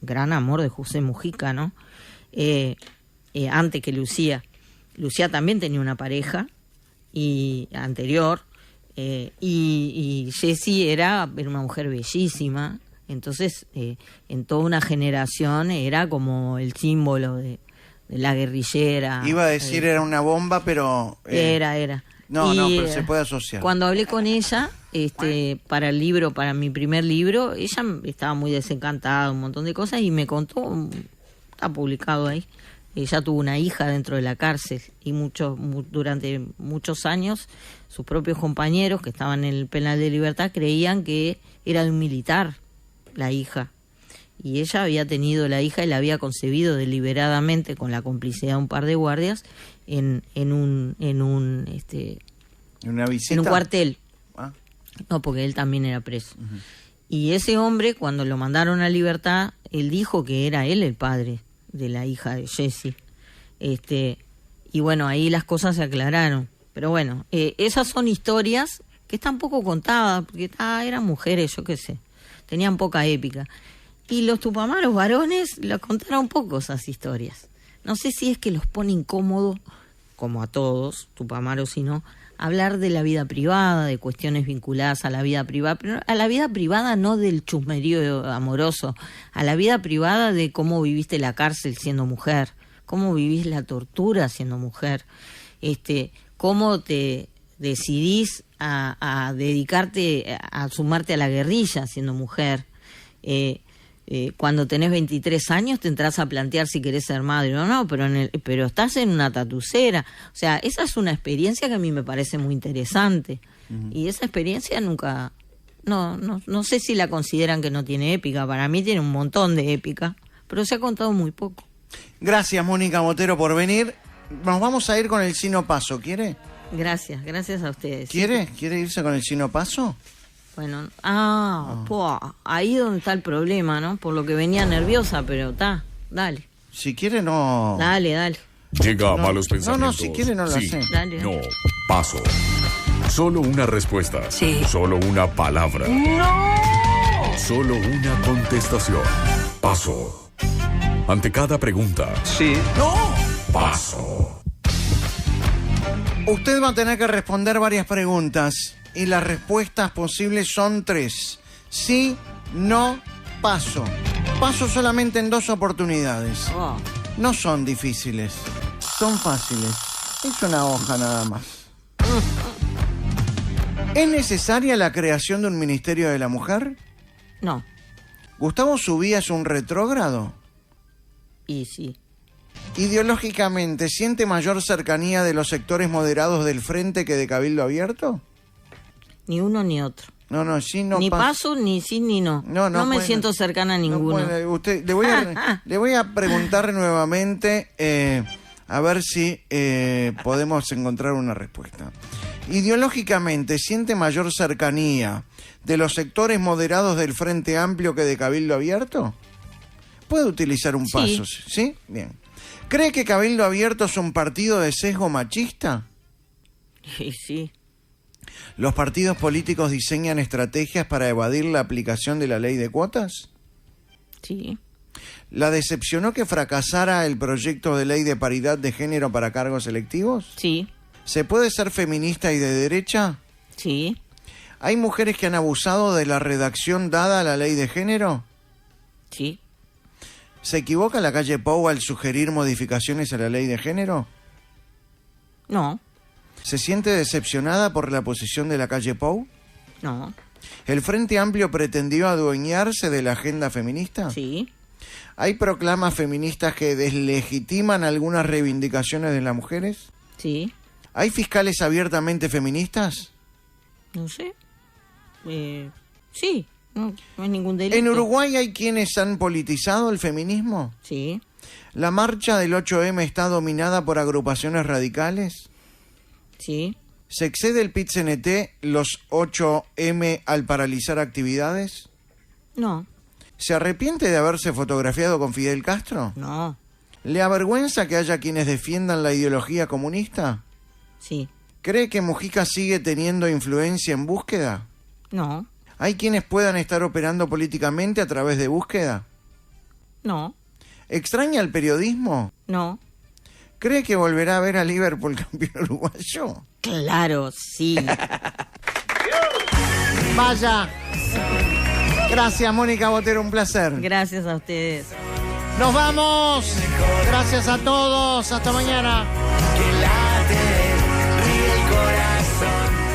gran amor de José Mujica, ¿no? Antes que Lucía. Lucía también tenía una pareja anterior, y Jessie era una mujer bellísima. Entonces, en toda una generación era como el símbolo de la guerrillera. Iba a decir era una bomba, pero... Era. No, pero se puede asociar. Cuando hablé con ella, para mi primer libro, ella estaba muy desencantada, un montón de cosas, y me contó, está publicado ahí, ella tuvo una hija dentro de la cárcel, y durante muchos años sus propios compañeros que estaban en el penal de Libertad creían que era de un militar la hija, y ella había tenido la hija y la había concebido deliberadamente con la complicidad de un par de guardias en un ¿Una visita? en un cuartel. Ah. No, porque él también era preso. Y ese hombre, cuando lo mandaron a libertad, él dijo que era él el padre de la hija de Jessie. Y bueno, ahí las cosas se aclararon. Pero bueno, esas son historias que están poco contadas, porque eran mujeres, yo qué sé, tenían poca épica. Y los tupamaros varones los contaron poco esas historias. No sé si es que los pone incómodo, como a todos, tupamaros y no, hablar de la vida privada, de cuestiones vinculadas a la vida privada, pero a la vida privada no del chusmerío amoroso, a la vida privada de cómo viviste la cárcel siendo mujer, cómo vivís la tortura siendo mujer, cómo te decidís a dedicarte, a sumarte a la guerrilla siendo mujer. Cuando tenés 23 años te entras a plantear si querés ser madre o no, pero estás en una tatucera. O sea, esa es una experiencia que a mí me parece muy interesante. Y esa experiencia nunca... No sé si la consideran que no tiene épica. Para mí tiene un montón de épica, pero se ha contado muy poco. Gracias, Mónica Botero, por venir. Nos vamos a ir con el Sino Paso, ¿quiere? Gracias a ustedes. ¿Quiere irse con el Sino Paso? Bueno, ahí donde está el problema, ¿no? Por lo que venía nerviosa, pero dale. Si quiere, no... Dale. Llega a malos pensamientos. Si quiere, no lo hace. Dale. No, paso. Solo una respuesta. Sí. Solo una palabra. ¡No! Solo una contestación. Paso. Ante cada pregunta. Sí. ¡No! Paso. Usted va a tener que responder varias preguntas. Y las respuestas posibles son 3. Sí, no, paso. Paso solamente en 2 oportunidades. No son difíciles, son fáciles. Es una hoja nada más. ¿Es necesaria la creación de un Ministerio de la Mujer? No. ¿Gustavo Subía es un retrógrado? Y sí. ¿Ideológicamente siente mayor cercanía de los sectores moderados del Frente que de Cabildo Abierto? Ni uno ni otro. No, sí, no. Ni paso, ni sí, ni no. No me siento cercana a ninguno. Le voy a preguntar nuevamente, a ver si podemos encontrar una respuesta. ¿Ideológicamente siente mayor cercanía de los sectores moderados del Frente Amplio que de Cabildo Abierto? Puede utilizar un paso, ¿sí? Bien. ¿Cree que Cabildo Abierto es un partido de sesgo machista? Sí. ¿Los partidos políticos diseñan estrategias para evadir la aplicación de la ley de cuotas? Sí. ¿La decepcionó que fracasara el proyecto de ley de paridad de género para cargos electivos? Sí. ¿Se puede ser feminista y de derecha? Sí. ¿Hay mujeres que han abusado de la redacción dada a la ley de género? Sí. ¿Se equivoca la calle Pou al sugerir modificaciones a la ley de género? No. ¿Se siente decepcionada por la posición de la calle Pou? No. ¿El Frente Amplio pretendió adueñarse de la agenda feminista? Sí. ¿Hay proclamas feministas que deslegitiman algunas reivindicaciones de las mujeres? Sí, ¿Hay fiscales abiertamente feministas? no sé. Sí, no es ningún delito. ¿En Uruguay hay quienes han politizado el feminismo? Sí, ¿La marcha del 8M está dominada por agrupaciones radicales? sí, ¿Se excede el PIT-CNT los 8M al paralizar actividades? no, ¿Se arrepiente de haberse fotografiado con Fidel Castro? no, ¿Le avergüenza que haya quienes defiendan la ideología comunista? sí, ¿Cree que Mujica sigue teniendo influencia en Búsqueda? no, ¿Hay quienes puedan estar operando políticamente a través de Búsqueda? no, ¿Extraña el periodismo? no. ¿Cree que volverá a ver a Liverpool campeón uruguayo? Claro, sí. Vaya. Gracias, Mónica Botero, un placer. Gracias a ustedes. ¡Nos vamos! Gracias a todos. Hasta mañana. Que late, ríe el corazón.